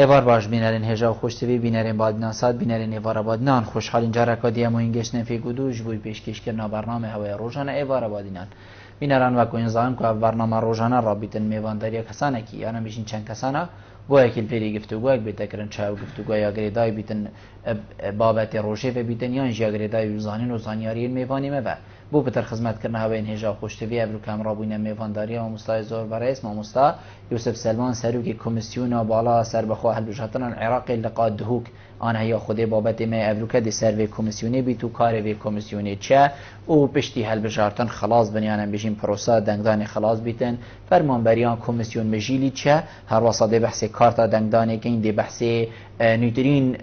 ایوار باش بینرین هجا خوشتوی بینرین بادنان ساد بینرین ایوار بادنان خوشحالین جارا کدی موینگش نفی گودوش بوی پیشکش کردن برنامه هوای روزانه ایوار بادینان بینران و کوینزان که برنامه روزانه رابطن میوانداری کسانه کی یعنی بیشین چند کسانه بو اکیل پیری گفتگو اک بیتکرن چاو گفتگو یا گریدای بیتن بابت روشه و بیتن یا انجا گریدای وزانین و زانیاری میوانی و بو بتر خدمت کردن هوای هجا خوشتوی ابرو کامرا بوین میوانداری و مستای زور برئیس ماموستا یوسف سلمان سروکی کمیسیون بالا سر بخواه هلبجاتن العراقی لقاد دهوک آنها یا خود بابت ما ابروکه دی سروی کمیسیونی بی تو کار وی کمیسیونی چه او پشتی هلبجارتن خلاص بنیانم بشین پروسا دنگدان خلاص بیتن فرمانبریان کمیسیون مجیلی چه هر وسط بحث کارتا دنگدانی که این دی بحث نیوترین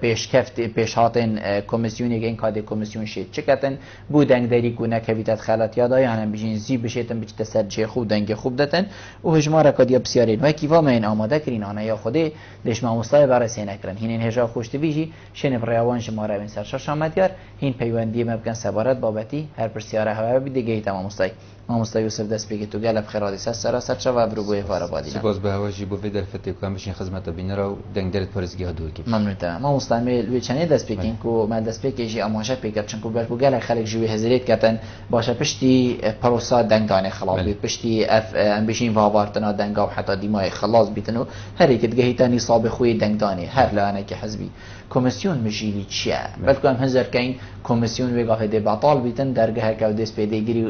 پیشکفت پیشهاتن کمیسیونی که این کاد کمیسیون شید چکتن بو دنگداری گونه کویتت خلات یادای هم بشین زی بشیتن بچت سرچه خوب دنگ خوب دتن و هجمار کادیا بسیارین و کیوا من آماده کرین آنها یا خود دشمن مستای برای سینکرن هین هجا خوشتویجی شن بریوان شماره بین سرشاش آمدیار هین پیوندی ممکن سبارت بابتی هر پرسیاره هوا بیدگی تمام مستای ماموستا یوسف دست بگی تو گلب خیراتی سراسر شو و برو بوی فارا بادینا سپاس به هواجی بو در فتی کام بشین خدمت بینه را دنگ درت پارزگی ها دور کی ممنون تمام ماموستا می چنین دست بگین کو من دست بگی جی اماشه پیگرد چون کو برکو گل خلق جوی هزریت کردن باشه پشتی پروسا دنگ دانه خلاص بیت پشتی اف ام بشین واوارتنا دنگ او حتی دیمای خلاص بیتنو هر یک دگهی تانی صاب خوی دنگ دانه هر لانه که حزبی کمیسیون مجیلی چیه بلکه هم هزار کین کمیسیون وگاه ده باطال بیتن درگاه که دست پیدا گیری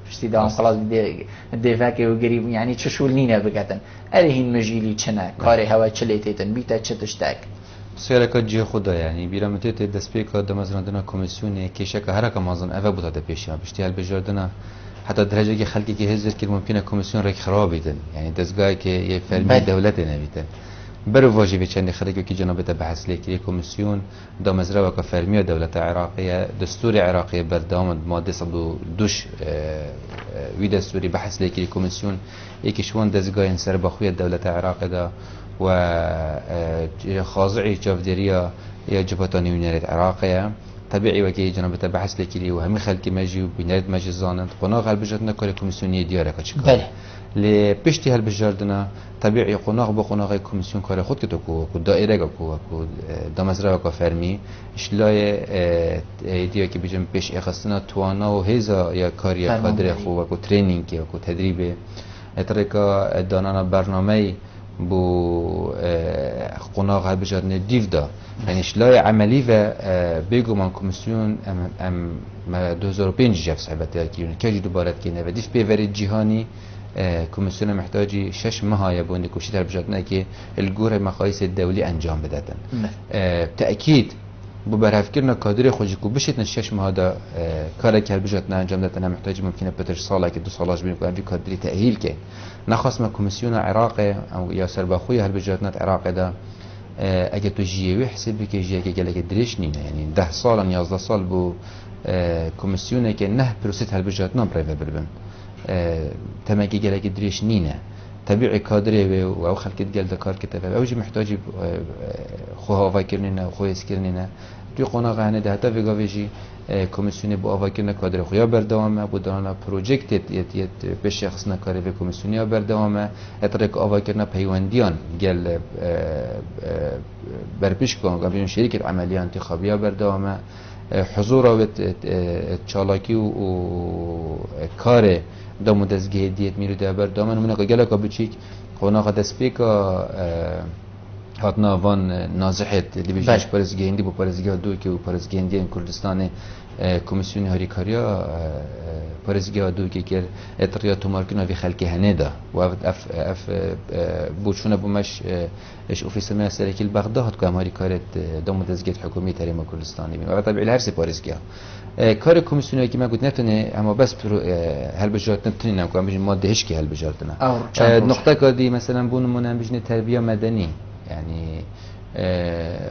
پشتی دام خلاص دفاع و گریب یعنی چشول نینه بگتن هین مجیلی چنه کار هوا چلیتن بیتا چتشتک سیارکات جه خدا یعنی بیرام تیت دست پی که دمازراندنا کمیسیونه که شک هر کم ازن اوه بود هده پیشی بشتی هل بجاردنا حتی درجه که خلقی که هزار که ممکنه کمیسیون را خراب بیدن یعنی دستگاهی که یه فرمی دولت نمیتن برو واجبه چند خلقی که جنابت بحث لیکری کمیسیون دامزرا و کفرمی دولت عراقیه دستور عراقیه بردام ماده 102 وی دستوری بحث لیکری کمیسیون یکیشون دستگاه سر بخوی دولت عراق دا و خاضعی جافدریا یا جبهتانی ونیرت عراقیه طبيعي وكي جنابت بحث لیکری و همي خلقی مجی و بینرد مجی زانند قناغ هالبجردنا کار کمیسیونی دیاره کچکار بله لپشتی هالبجردنا طبيعي قناغ بقناغ کمیسیون کار خود که تو کو دائره کو دامزرا و فرمی اشلای ایدیا که بجم پیش اخستنا توانا و هزا یا کاریا قادر خو و کو ترینینگ و کو تدریب اترکا دانانا برنامه بو قناغ هالبجردنا دیو دا یعنی اشلای عملی و بگو من کمیسیون ام 2005 جف صحبت کیونه که دوباره کنه و دیش بیورید جهانی کمیسیون محتاجی 6 ماه یبونی کوشش در بجاتنا که الگور مقایس الدولی انجام بدادن تأکید بو برافکرنا کادر خوشکو بشید 6 ماه دا کار که بجاتنا انجام دادن محتاج ممکنه بتر ساله که 2 سالش بینیم که کادری تأهیل که نخواست ما کمیسیون عراق او یا سرباخوی هر بجاتنا عراق دا اگه تو جیوی حسابی که جیه که گله درش نینه یعنی 10 سال 11 سال بو کمیسیونه که نه پروسیت هر بجاتنا برای بربن تماکی گله درش نینه طبيعي كادري و خلقت قال دكار كتاب اوجي محتاج خو هوا كرنينا خو يسكرنينا دي قناغ هنه ده حتى ويجي کمیسیون با آوا کنه کادر خویا بردوامه بودانا پروژکت یت به شخص نکاره به کمیسیونیا بردوامه اترک آوا کنه پیوندیان گل برپیش کن قبل شریک عملیه انتخابیه بردوامه حضور و چالاکی و کار دامو دزگه دیت میرو ده بردوامه نمونه که گله که بچیک قناغ دسپیکا هاتنا وان نازحت دیویژنش پارزگیندی با پارزگی دو که و پارزگیندی کردستان کمیسیون هاریکاریا پارزگی دو که کر اتریات و مارکنا وی خلقی هنه دا و اف بوچونه بومش اش اوفیس ما سرکیل بغداد که هاریکارت دام دزگیت حکومی تریم کردستانی و طبعا هر سی پارزگی کار کمیسیونی که ما گفت نتونه اما بس هل بجات نتونه نمیکنم بجن ماده هیچ کی هل بجاتنا نقطه کادی مثلا بونمون بجن تربیه مدنی یعنی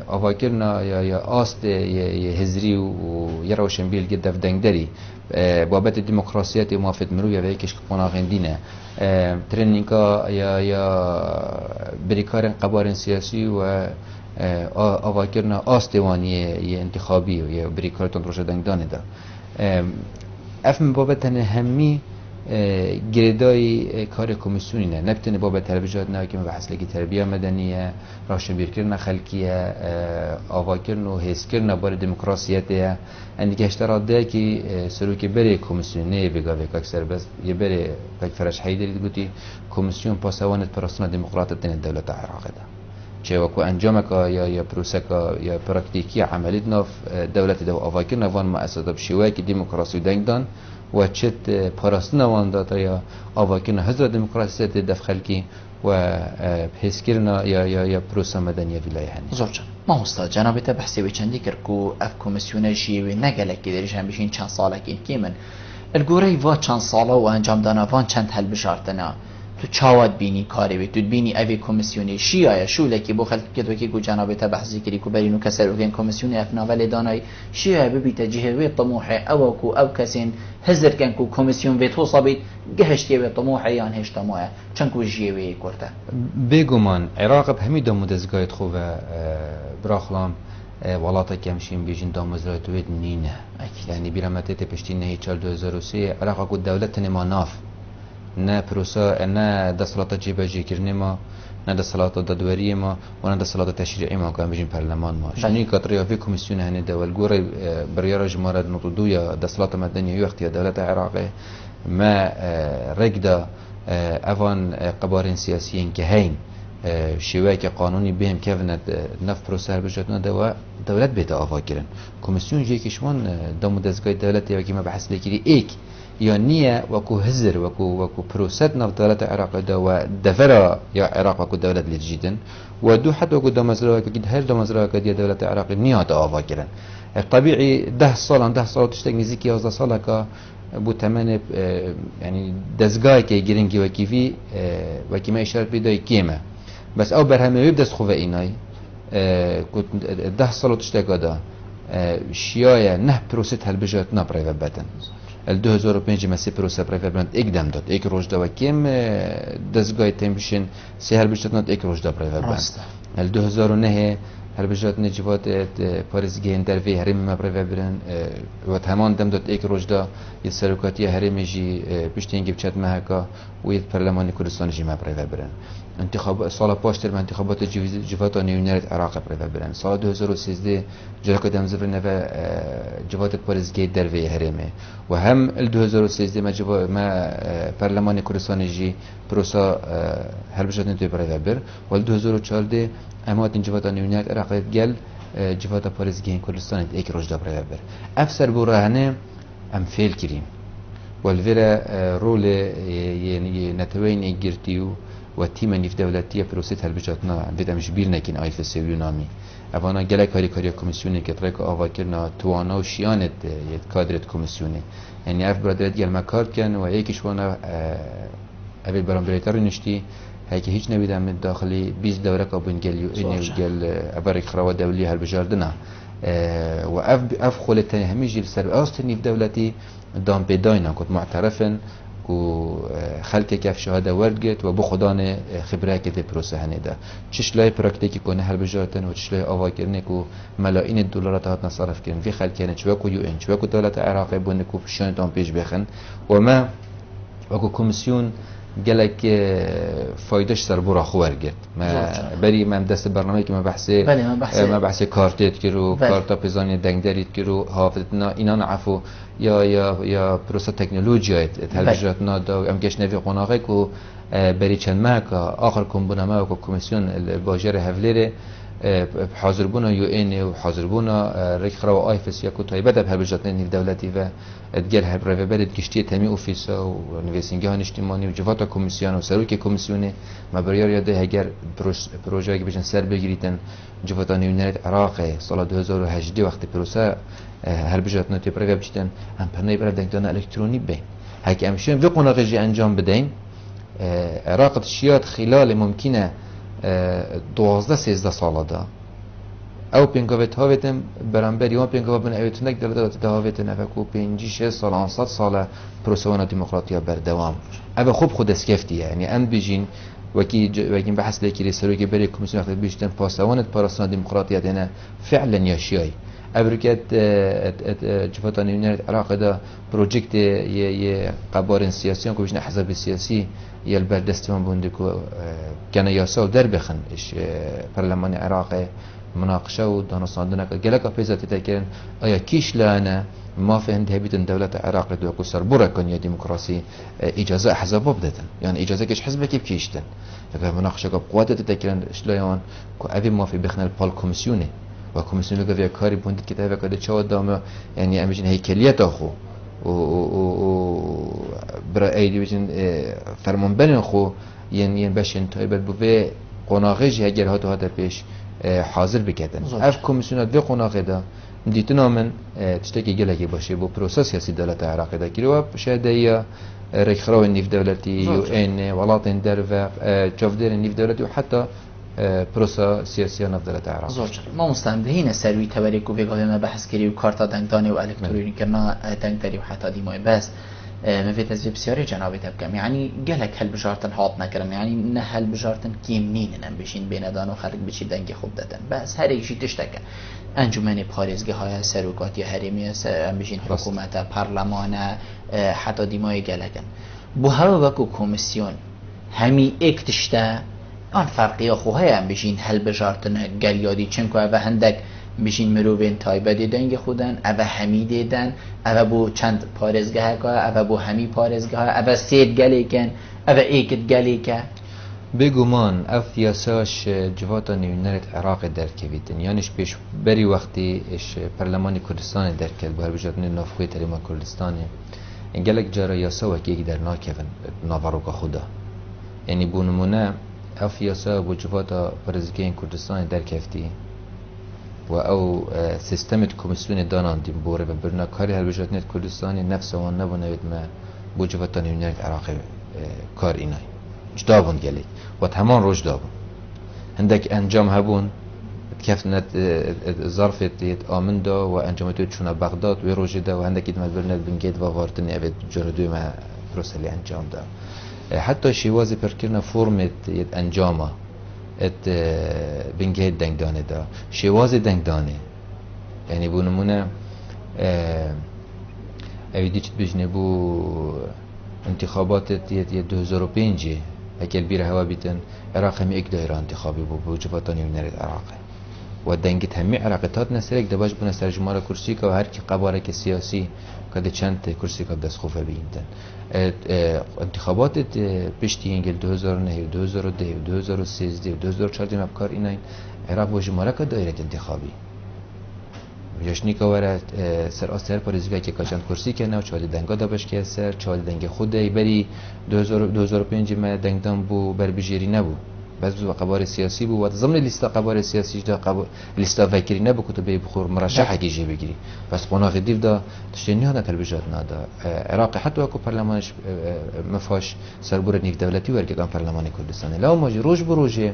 آواکرنا یا آست هزری و یه روشنبیل گد دفدنگ داری بابت دموکراسیت موافد مروی و یکیش قناغین دینه ترنینگا یا بریکار قبار سیاسی و آواکرنا آست وانی انتخابی و یا بریکار تندروش دنگ دانه دا افم بابت همی گردای کار کمیسیونی نه نبتنه باب تلویزیون نه که بحث لگی تربیه مدنیه راشنبیر کردن خلقیه آوا کردن و حس کردن بار دموکراسیته اندی اشتراط ده که سروکی بره کمیسیون نه بگاوه که اکثر بس یه بره که فرش حیدری گویی کمیسیون پاسوانت پرستان دموکرات دین دولت عراق ده چه وکو انجام که یا پروسه که یا پراکتیکی عملی ناف دولت ده آوا کردن وان مؤسسات بشیوه که دموکراسی دنگدان و چت پاراستن وان داتا یا آواکن حضرت دموکراسی دف خلکی و حس کردن یا پروسه مدنی ولایه هنی. زوجان ما استاد جناب تا بحثی و چندی کرد کو اف کمیسیون جیوی نگلک که درش هم بشین چند ساله کی من الگوری و چند ساله و انجام دانوان چند حل بشارتنا تو چاواد بینی کاری بی تو بینی اوی کمیسیونی شیعه شو لکی بو خلق کدو که کو جناب تا بحثی کردی کو برینو کسر وگن کمیسیون اف ناول دانای شیعه ببی تجهوی طموح او کو او کسین هزر کن کو کمیسیون وی توصبید گهشتی به طموح یان هش طموح چون کو جیوی کرده بگمان عراق به همین دام دزگایت خوب براخلام ولاتا کمشین بیشین دامزرایت وید نینه یعنی بیرامته تپشتی نه 2003 عراق کو دولت نما ناف نه پروسا نه دستلات جیبجی کردن ما نه دستلات دادوری ما و نه دستلات تشریعی ما که بیشین پارلمان ما شنی کاتریا فی کمیسیون هنی دول گوره بریار جمهور نطدو یا دستلات مدنی وقتی دولت عراق ما رجدا اوان قبارن سیاسیین که هین شیوه که قانونی بهم کفنت نف پروسه بجاتنا دولت بیت آوا کردن کمیسیون جی که شمان دام دستگاه دولت یا که ما بحث لکیری ایک یا نیه وکو هزر وکو پروسات نف دولت عراق دا و دفرا یا عراق وکو دولت لجیدن و دو حتی وکو دامزرا که هر دامزرا که دولت عراق نیات آوا کردن طبیعی 10 سال تشتاق نزدیکی 11 سال که بو تمن يعني دزگاه که گرینگی وکیفی وکی ما اشاره پیدای کیمه بس او برهمه ويبدأ خوفه اینای كنت 10 سال تشتاق دا شیای نه پروسه هلبجات نبرای و بدن ال 2005 مسی پروسه برای بند اقدام داد یک روز دا و کم دزگاه تیمشین سه هلبجات نات یک روز دا برای بند ال 2009 هلبجات نجوات پاریزگین در وی هرمی ما برای برن و تمام دم داد یک روز دا یه سرکاتی هرمی جی پشتینگی بچت مهکا و یه پارلمان کردستان جی ما برای برن انتخاب سال پاشتر من انتخابات جوات نیونیت عراق برای برن سال 2013 جلک دم زفر نو جوات پاریزگی در وی هرمی و هم ال 2013 ما پارلمان کردستان جی پروسا هلبجات نتوی برای بر و ال 2014 اما این جوات نیونیت عراق گل جوات پاریزگی کردستان یک روز دا برای بر افسر برهنه ام فیل کریم والفرا رول يعني نتوين إجرتيو وتيم نيف دولتية بروسيت هالبجاتنا بيدا مش بيرنا كين آيف السويو نامي أفانا جلك هاري كاريا كوميسيوني كتريك آوا كرنا توانا وشيانت يد كادرت كوميسيوني يعني أف برادرت جل مكارد كان ويكيش وانا أبي برامبريتارو نشتي هيك هيج نبيدا من داخلي 20 دورة كابون جل إني وجل أبارك خراوة دولية هالبجاردنا وأف خولت تاني هميجي لسر أصل نيف دولتي دام بداينا كنت معترفن كو خلق كيف شهاده ورد و بو خدان خبره كده پروسه هنده چش لای پراکتیکی کنه هر بجاتن و چش لای آوا کرنه کو ملايين الدولارات هات نصرف کردن في خلق كانت شوكو يو ان شوكو دولت عراق بونه کو شان تام پیش بخن و ما وكو كوميسيون قالك فايدش سر برا خوارجت ما بري ما دست برنامج که ما بحث کارتت کرو کارتا پیزانی دنگدریت کرو حافظتنا اینا نعفو یا پروسه تکنولوژی تلویزیونات دا ام کش نوی قناقه کو بري چند ما که آخر کنبونه ما و کمیسیون الباجر هفلره حاضر بونا يو ان و حاضر بونا رخرا و آیفس یا کو تایبه در هلبجات نیو دولتی و ادگر هر برد گشتی تمی اوفیسا و نویسینگی ها اجتماعی و جوات کمیسیون و سروک کمیسیون مبریار یاده اگر پروژه که بشن سر بگیریدن جوات نیونیت عراق سال 2018 وقتی پروسه هلبجات نوتی برای بچیدن هم پرنای برای دنگدان الکترونی بین هک امشون و قناقجی انجام بدین عراق تشیات خلال ممکنه 12-13 ساله دا او پینگاوت هاویتم برانبر یوان پینگاوت بنا اویتونک دلت هاویتن افکو 5-6 سال 100 سال پروسوانا دموکراتیا بردوام او خوب خود اسکفتی یعنی ام بیجین وکی بحث لیکی سروی که بری کمیسیون وقتی بیشتن پاسوانت پاراسونا دموکراتیا دینا فعلا یاشیای ابركت جفتان يونيت العراق ده بروجكت ي قبار سياسي كوش حزب سياسي يلبر دستمان بوندكو كان ياسو در بخن ايش برلمان العراق مناقشه و دانستاندن گلک اپیزات تکرن آیا کیش لانه ما في هند هبيت دولة العراق دو كسر برا كونيا ديمقراطي إجازة أحزاب بدتن يعني إجازة كش حزبك بكيشتن فمناقشة قوات تتكلم شلون كأبي ما في بخنا البال كوميسيوني وكوميسيون لقى فيها كاري بوند كتابة كده شو دام يعني أمجن هيكلية أخو و برا أيدي بيجن فرمان بين أخو يعني باشن تايبت بوفي قناغج هجر هاتو هذا بيش حاضر بکردن اف کمیسیونات به قناقه دا دیتنا من تشتكي جلكي باشه بو پروسس سیاسی دولت عراق دا کیلو شهدايا رخراو النيف دولتي يو ان ولاتن در و جافدر النيف دولتي وحتى پروسا سیاسی نف دولت عراق زوج ما مستندهين سروي تبريك وفيغا ما بحث كري وكارتا دنگداني والكتروني كنا دنگداري وحتى ديماي بس مفيد از بسیاری جنابی تبکم یعنی گلک هل بجارتن هات نکردم یعنی نه هل بجارتن کیم نینن بشین بین دان و خلق بچی دنگ خوب دادن بس هر ایشی تشتکه انجمن پارێزگە های سەرۆکاتی هەرێمی بژین حکوومەتە پەرلەمانە حتا دیمای گەلەکەن بۆ هەوە وەکو کۆمیسیۆن هەمی ئێک تشتە ئەن فەرقیە خۆ هەیە بژین هەلبژارتنە گەلیادی چونکە ئەوە هەندێک بژین مرۆڤێن تایبەتی دەنگی خودن ئەوە هەمی دێدەن ئەوە بۆ چەند پارێزگەهەکە ئەوە بۆ هەمی پارێزگەها ئەوە سێت گەلێکن ئەوە ئێکت گەلێکە بگومان اف یاساش جوات نوینرت عراق درکویدن یعنیش پیش بری وقتی اش پرلمان کردستان درکد بر بجاتن نافخوی تریما کردستانه انگلک جارا یاسا و که در ناکفن ناوروکا خدا یعنی بونمونه اف یاسا و جوات پرزگین کردستان درکفتی و او سیستمت کمیسیون داناندیم بوره و برنا کاری هر بجاتن کردستانی نفس وان نبونوید ما بو جوات نوینرت عراق کار اینای جدابون گلی و همان روش دابون هندک انجام هبون کفنت ظرفت آمن دا و انجامت چونه بغداد و روش دا و هندکی دمت برند بنگید و واردن اوید جردوی ما پروسلی انجام دا حتی شیوازی پرکرنا فرمت انجامه ات بنگید دنگدانه دا شیوازی دنگدانه یعنی بو نمونه اویدی چت بجنه بو انتخابات 2005 اکل بیر هوا بیتن عراق همی یک دایره انتخابی بو جواتانی ونرد عراقه و دنگت همی عراقتات نسرک دباش بنا سر جمال کرسی که و هر کی قبارک سیاسی کده چند کرسی که دست خوفه بیندن انتخابات پشتی انگل 2009 2010 2013 2014 مبکار ایناین عراق و جمال که دایره انتخابی جشنی که ورد سر آستر پاریزگاه که کاشند کرسی کنه و چالی دنگا دابش که سر چالی دنگ خودی بری 2005 ما دنگدان بو بر بجیری نبو بس بو قبار سیاسی بو و ضمن لیستا قبار سیاسی دا لیستا فکری نبو کتبه بخور مرشح کی جی بگیری بس قناق دیو دا تشتنی ها تلویزیون نادا عراق حتی اكو برلمانش مفاش سربور نیف دولتی ورگان برلمان کردستان لا ماجی روز بروجه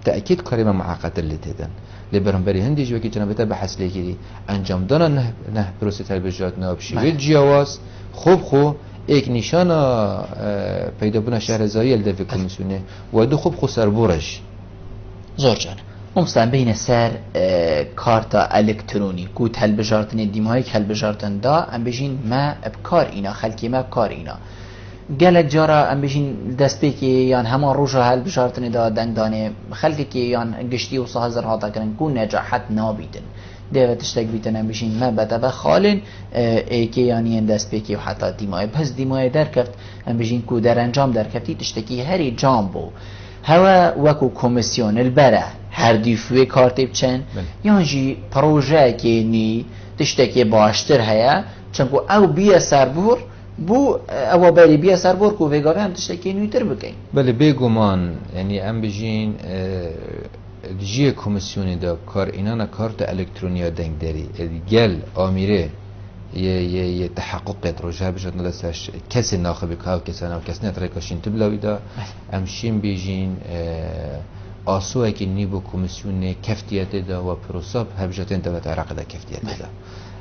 تأكيد كريمة معقدة اللي تدن لبرنبري هندي جوكي جنابته بحث ليكري انجام دانا نه پروسه تلبیجات نابشی جیاواز خوب خو ایک نشانه پیدا بنا شهرزایی الدفع کمیسیونه و دو خوب خو سربورش زور جان ممستن بین سر کارتا الکترونی کو تلبیجاتن دیمای تلبیجاتن دا ام بجین ما بکار اینا خلکی ما بکار اینا گلک جارا ام بجین دست که یان همان روزا هل بشارتنی دا دنگدانه خلکی که یان گشتی و سازر هاتا کرن کو نجاحت نابیدن دیو تشتک بیتن ام بجین ما بده خالن ای که یانی دست که و حتی دیمای پس دیمای در کرد ام بجین کو در انجام در کردی تشتکی هری جامبو هوا وکو کمیسیون البره هر دیفوی کارتی بچن یان جی پروژه که نی تشتکی باشتر هیا چنکو او بیا سربور بو او بری بیا سربور کو وگاوی هم تشتکی نویتر بکن بله بگومان یعنی ام بجین جی کمیسیونی دا کار اینانا کارت الکترونیا دنگ داری گل آمیره یه تحقق روجه بجد ندستش کسی ناخبی که کسی ناو کسی نترکاشین تبلاوی دا امشین بیجین آسوه که نیبو کمیسیون کفتیت دا و پروساب هبجتین دولت عراق دا کفتیت دا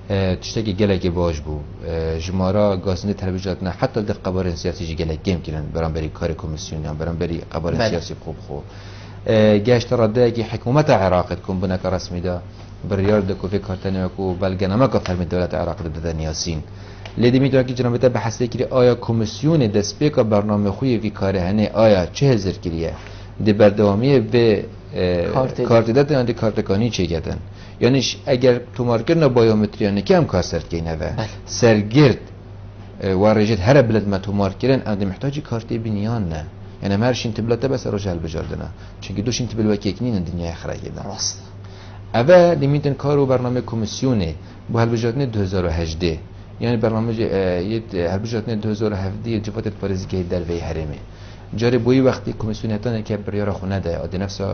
تشتكي جلك باش بو جمارا قاسنة تلفزيوناتنا حتى الدق قبار سياسي جي جلك جيم كلن برانبري كاري كوميسيون يعني برانبري قبار سياسي بخوب خو جاش ترى داكي حكومة العراق تكون بناك رسمي دا بریار دکوفی کارتنی کو بلگنامه که فرمی دولت عراق دادن یاسین لیدی میتونه که جناب به حسله کری آیا کمیسیون دسپیک برنامه خوی وی کاره هنه آیا چه هزار کریه دی بردوامی به کارت دادن دی کارتکانی چه گدن یعنی اگر تو مارکر نه بایومتری نه کم کار سرت کینه و سرگرد وارجت هر بلد ما تو مارکرن ادی محتاجی کارتی بنیان نه یعنی مرشین تبلته بس رجال بجاردنا چون دوشین تبل وکیکنین دنیا خرایده راست اول لیمیتن کارو برنامه کمیسیونه با هلبجاتنه 2018 یعنی برنامه هلبجاتنه 2017 جفات پارێزگای دەرەوەی هەرێمێ جارێ بۆی وەختی کمیسیونەتانە کە بڕیارە خونەدایە ئەدی نەفسە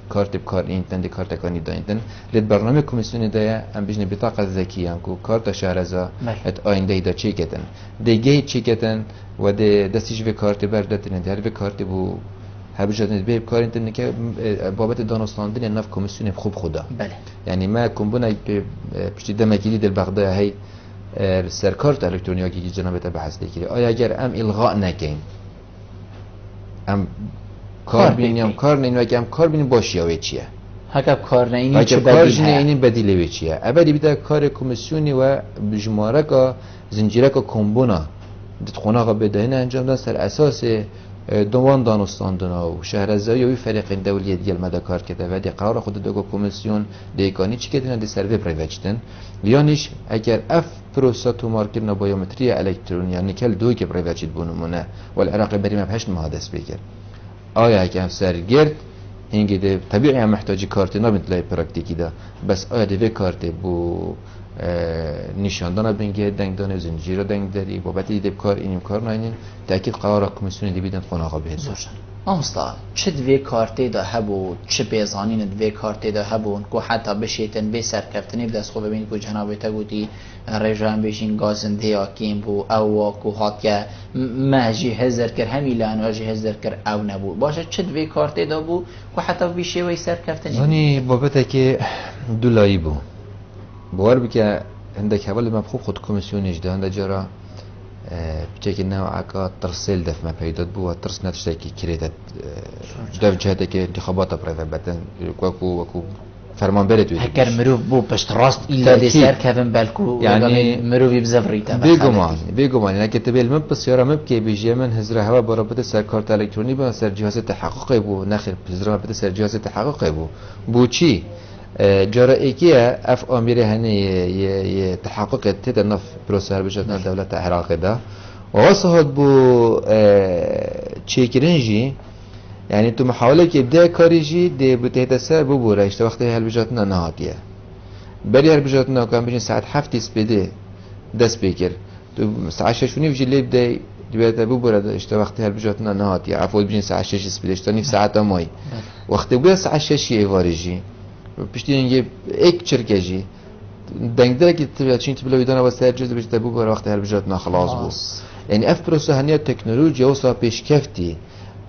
کارت بکار ئینتەن دی کارتەکانی داینتن لێت برنامه کمیسیونەدایە ئەم بژنە بطاقە زەکییان و کارتە شارەزا ئەت ئایندەیدا چێکەتن دەیگەی چێکەتن و دەستیش بێ کارتی بەردەتنێت هەر بێ کارتی بوو هبجات بيب كارنتن که بابت دانستاندن نف کمیسیون خوب خدا بله یعنی ما کمبونا پشتی دمکیلی در بغداد هی سرکارت الکترونیکی که جنابت بحث دیگه آیا اگر ام الغاء نکن ام کار بینیم کار نیم که ام کار بینیم باشی آوی چیه هکب کار نینی چه بدیل ها این بدیل وی چیه ابدی بیده کار کمیسیونی و بجماره که زنجیره که کمبونا دتخونه که بدهین انجام دادن سر اساس دوان دانستاندنا و شهرزایی و فرق دولیه دیگه مده کار کرده و دی قرار خود دو کمیسیون دیگانی چی کردن دی سروی پرایوچتن یانیش اگر اف پروسه تو مارکر بایومتری الکترونی یعنی کل دوی که پرایوچت بونمونه و العراق بریم بهش مهندس بگیر آیا که سرگرد اینگه دی طبیعی هم محتاجی کارت نمیتونه پراکتیکی ده بس آیا دی کارت بو نشاندن بینگه دنگدان زنجیر دنگ داری بابت دیده کار اینیم کار ناینین تأکید قرار کمیسیون دی بیدن خوناقا بهزور آمستا چه دوی کارتی دا هبو چه بیزانین دوی کارتی دا هبو که حتی بشیتن بی سرکفتنی بدست خوب ببین که جنابی تا گوتی رجان بیشین گازنده یاکیم بو او که هات که مهجی هزر کر همی لان واجی هزر کر او نبو باشه چه دوی کارتی دا بو که حتی بیشی وی سرکفتنی زنی بابت که دولایی بو باور بکه عندك حوالي ما بخوب خود كوميسيونيش ده عند جرا بتشكي نوع عقا ترسل دف ما بيدات بو ترس نتشتكي كريدت دف جهتك انتخابات بريفا بتن وكو فرمان بلد هكر مروف بو بشت راست إلا دي سير كيفن بالكو يعني مروف يبزفريتا بيقومان يعني كتبه المب بسيارة مبكي بيجي من هزر هوا برابط سر كارت الكتروني بو سر جهاز تحقق بو نخير هزر مبت سر جهاز تحقق بو چي جرائي كيا اف اميري هني تحقق تدا نف بروسر بجاتنا دولة العراق ده ووصلت بو تشيكرنجي يعني تو محاولة كي بدا كاريجي دي بتهت سر بو بورش وقت هل بجاتنا نهاتيه بري هل بجاتنا كان بيجي ساعة حفتي سبيدي دس بيكر تو ساعة 6 بيجي اللي بدا دبيت بو برد اشتا وقت هل بجاتنا نهاتيه عفوا بيجي ساعة 6 سبيدي اشتا ساعة ماي وقت بو ساعة 6 يوارجي پشتی اینگه ایک چرکجی دنگ داره که چین تبلا ویدانا واسه جز بجت بو بر وقت هر بجات نخلاص بو یعنی اف پروسه هنیا تکنولوژی وصل پیش کفتی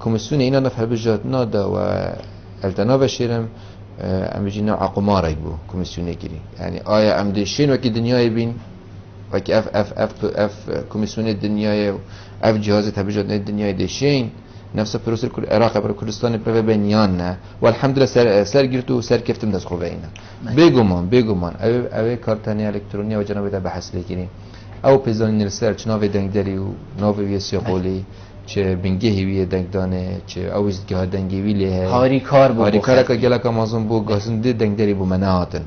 کمیسیون اینا نفع بجات نادا و التناو شیرم ام بجینا عقماره بو کمیسیون گیری یعنی آیا ام دیشین وکی دنیای بین وکی اف کمیسیون دنیای اف جهاز تبجات دنیای دیشین نفس پروسه العراق برای کردستان پرو بنیان نه و الحمدلله سر گرتو سر کفتم دست خوبه اینا بگومان اوه کارتانی الکترونی و جنابه به حس لگیریم او پیزانی نرسر چه ناوی دنگ داری و ناوی ویسی قولی چه بنگه هیوی دنگ دانه چه اویزگه ها دنگی ویلیه هاری کار که گلک آمازون بو گازنده دنگ داری بو مناهاتن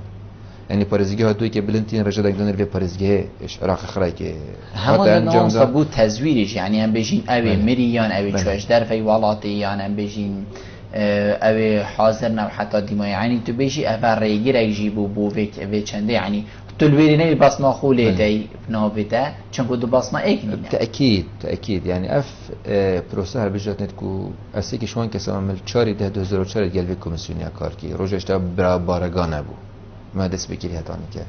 یعنی پارێزگاه دوی که بلندین رجا دکتر به پارێزگاه عراق خرای که همون نام صبوت تزویرش یعنی هم بجین اوی مریان اوی چوش در فی ولاتی یعنی هم بجین اوی حاضر نم حتی دیمای یعنی تو بجی اوی ریگیر اگجی بو وی چنده یعنی تلویری نمی بصمه خوله دی نابته چون که دو بصمه ایک نینه تأکید یعنی اف پروسه هر بجات نت کو اسی که شوان کسا عمل 4 ده 2004 گلوی کمیسیونی کار کی روزش تا بارگانه بو ما دست بگیری هتانی که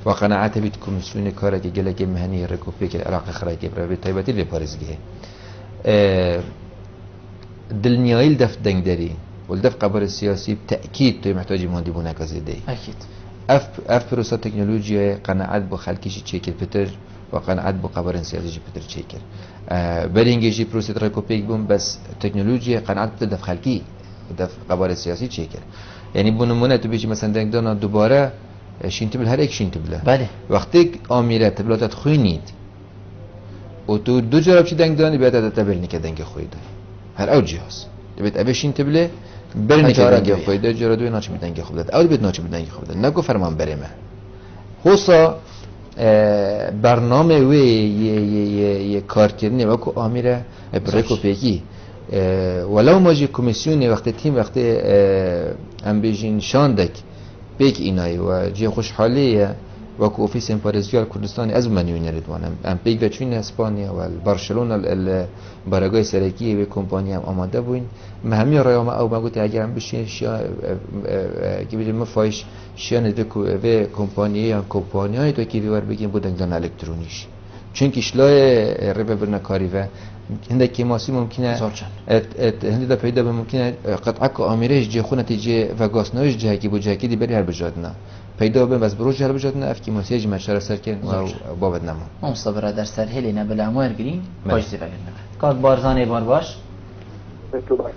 و قناعت بیت کمیسیون کاری که گله مهنی رکوپی که العراق خرای که برای تایباتی به پارێزگه دلنیایل دف دنگ داری والدف قبر السياسي بتأكيد تو محتاج مهندي بونه كزيدي اكيد اف پروسه تکنولوژی قناعت با خلکیش چیکر پتر و قناعت با قبر سیاسی پتر چیکر برینگی پروسه رکوپیک بوم بس تکنولوژی قناعت دف خلکی دف قبر سیاسی چیکر یعنی بنمونه تو بیچی مثلا دنگ دانا دوباره شین تبل هر یک شین تبله بله وقتی آمیره تبلاتت خوی نید و تو دو جراب چی دنگ دانی بیاد تبل نیک دنگ خوی ده هر او جهاز بیت اوشین تبله بر نیک دنگ خوی ده جرا دوی ناچ دنگ خوب ده او بیت ناچ دنگ خوب ده نگو فرمان برمه حسا برنامه وی یه کارکردنی وقتی آمیره برکو پیکی ولو ماجی کمیسیونی وقتی تیم وقتی ام بیجین شاندک بیک اینایی و جی خوشحالیه وکو اوفیس امپارزیال کردستانی از منیونی ردوانم ام بیک بچین اسپانیا و بارسلونا البرگای سرکی و کمپانی هم آماده بودن مهمی رایام او بگویی اگر هم بشین شیا که بیشتر مفایش شیان و کمپانیایی تو کی بیار بگیم بودن دان الکترونیش چون کشلای ربه برنکاری و هنده که ماسی ممکنه هنده دا پیدا به ممکنه قطعه که آمیرش جه خونه تیجه و گاسنوش جه کی بود جه کی دی بری هر بجادنا پیدا به بس بروج هر بجادنا اف کی ماسی جمع شر سر کن و بابد نمون مصطفی در سر هلی نه بلا امور گرین باش دی بگن کاک بارزان بار باش تو باش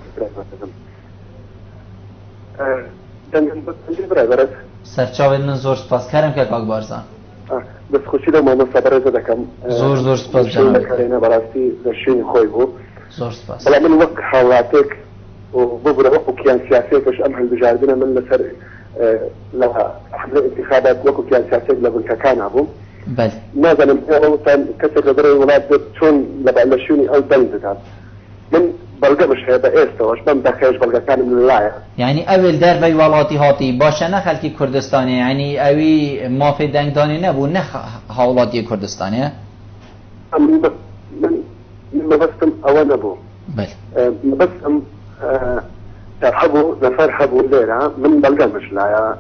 دنگن برای برات سرچاوی من زور سپاس کردم که کاک بارزان بس خوشی دو ما مصبر از دکم زور سپاس جناب کارینه براستی دشین خوی بود زور سپاس ولی من وقت حالاتك وببرة وقت كيان سياسي كش أمهل بجاردنا من لسر لها حملة انتخابات وقت كيان سياسي لبنك كان أبو بله ماذا نمتعه كان كسر لدري الولاد شون لبعلشوني أو دلدتها من بلغة مش هيدا إيستوش من دخيش بلغة كان من اللاية يعني أول در وی ولاتی هاتی باشه نه خلکی کردستانی یعنی اوی مافی دنگدانی نبود نه حوالاتی کردستانی من بستم أوان أبو بله بستم ترحبوا نفر حبوا ليرة من بلغة مش لاية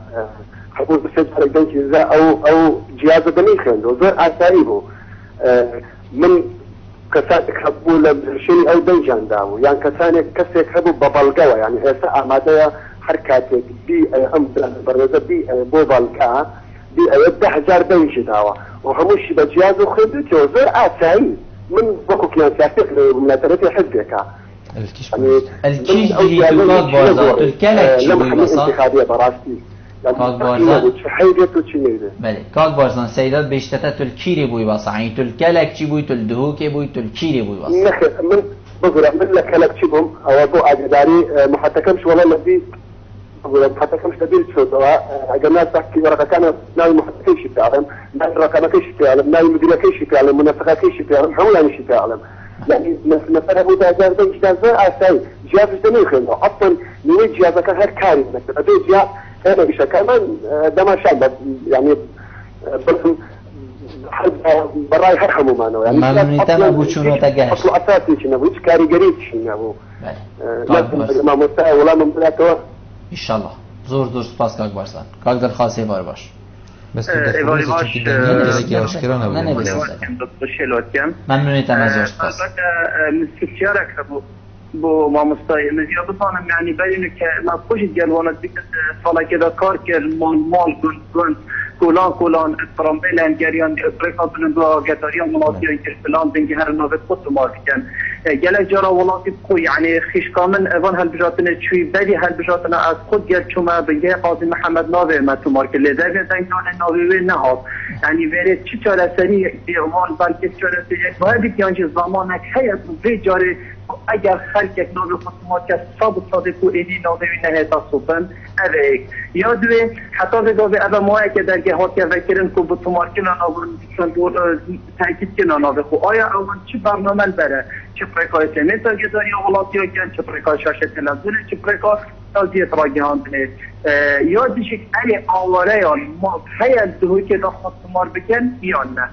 حبوا بسجل دنك إذا أو جهاز دنيخين وزر أسائبه من كسانك حبوا لشيء أو دنجان داو يعني كسانك كسيك حبوا ببلغة يعني هسه أعمادها حركاتك بي أم برزة بي بو بلغة بي يدح جار دنج داوا وهموش بجهاز وخدته وزر أسائي من بكو كيان سياسيك من ترتي حزبك الكيش جي تقاط بارزات الكلك شي بيبصا كاك بارزان بله كاك بارزان سيدات بيشتتا تلكيري بيبصا يعني تلكلك شي بي تلدهوكي بي تلكيري بيبصا من بقول من لكلك شي بهم او ابو عجداري محتكمش ولا الذي بقول محتكمش تدير شو دواء الناس تحكي ورقه كان ناوي محتكمش بتعلم ناوي رقم كيش بتعلم ناوي مدير كيش بتعلم منافقه كيش بتعلم حول مش بتعلم يعني مثلا هو ده جهاز أساسي جهاز دنيخين أصلا من جهاز كان هر كاري مثلا ده جهاز هنا بشكل كمان ده ما شاء الله يعني بس حد براي هرحموا معنا يعني ما نتمنى بوشونو تجهز أصل أساسي شنو ويش كاري قريب شنو ما مستوى ولا من بلاته إن شاء الله زور سپاس كاك بارسان كاك در خاصه بار باش بس ایواری باش ممنونیتم از سپاس مستشارك بو ما مستای مزیاد بتانم یعنی ببینید که ما خوشید گلوانت بیت سالا که دا کار که مال گند کلان ترامبیل گریان افریقا بلندو گتاریان مناطقی که فلان دنگی هر نوبت خود مال کن گله جرا ولاتی کو یعنی خیش کامن اوان هل بجاتن چوی بدی هل بجاتن از خود گل چوما بگه قاضی محمد ناوی ما تو مارک لیدر دنگان ناوی نه ها یعنی وره چی چاره سری دیوان بلکه چاره سری باید که آنچه زمانک هیت به جاره اگر خلق ناوی خود که صاد کو اینی ناوی نه تا سوپن اوه یا دوی حتی وگاوی اوه ماه که درگه ها که وکرن که با تو مارک ناوی تاکید که ناوی خو آیا اون چی برنامه بره چه پرکای سمیتا گذاری ولاتی ها کن چه پرکای شاشه تلویزیون چه پرکای تازیه تراگیان بینید یا دیشک علی آواره یا ما خیلی دوی که داخل مار بکن یا نه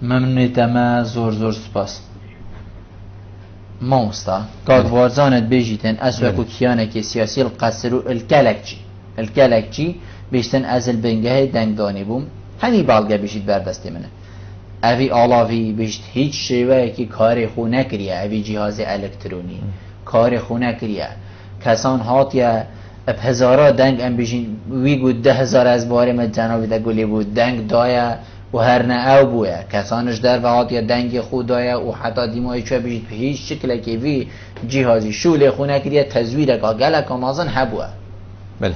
ممنونیتم زور سپاس ماستا کاک وارزانت بیجیتن از وکو کیانه سیاسی القصر و الکلکچی بیشتن از البنگه دنگدانی بوم همی بالگه بیشید بردستی منه اوی آلاوی بیشت هیچ شیوه که کار خو نکریه اوی جهاز الکترونی کار خو نکریه کسان هات یا اب هزارا دنگ ام بیشین وی گود 10,000 از باره من جنابی دا گلی بود دنگ دایه و هر نه او بویه کسانش در وقت یا دنگ خود دایه و حتی دیمایی چوه بیشید به هیچ شکل که وی جهازی شوله خو نکریه تزویر که گلک آمازن هبوه بله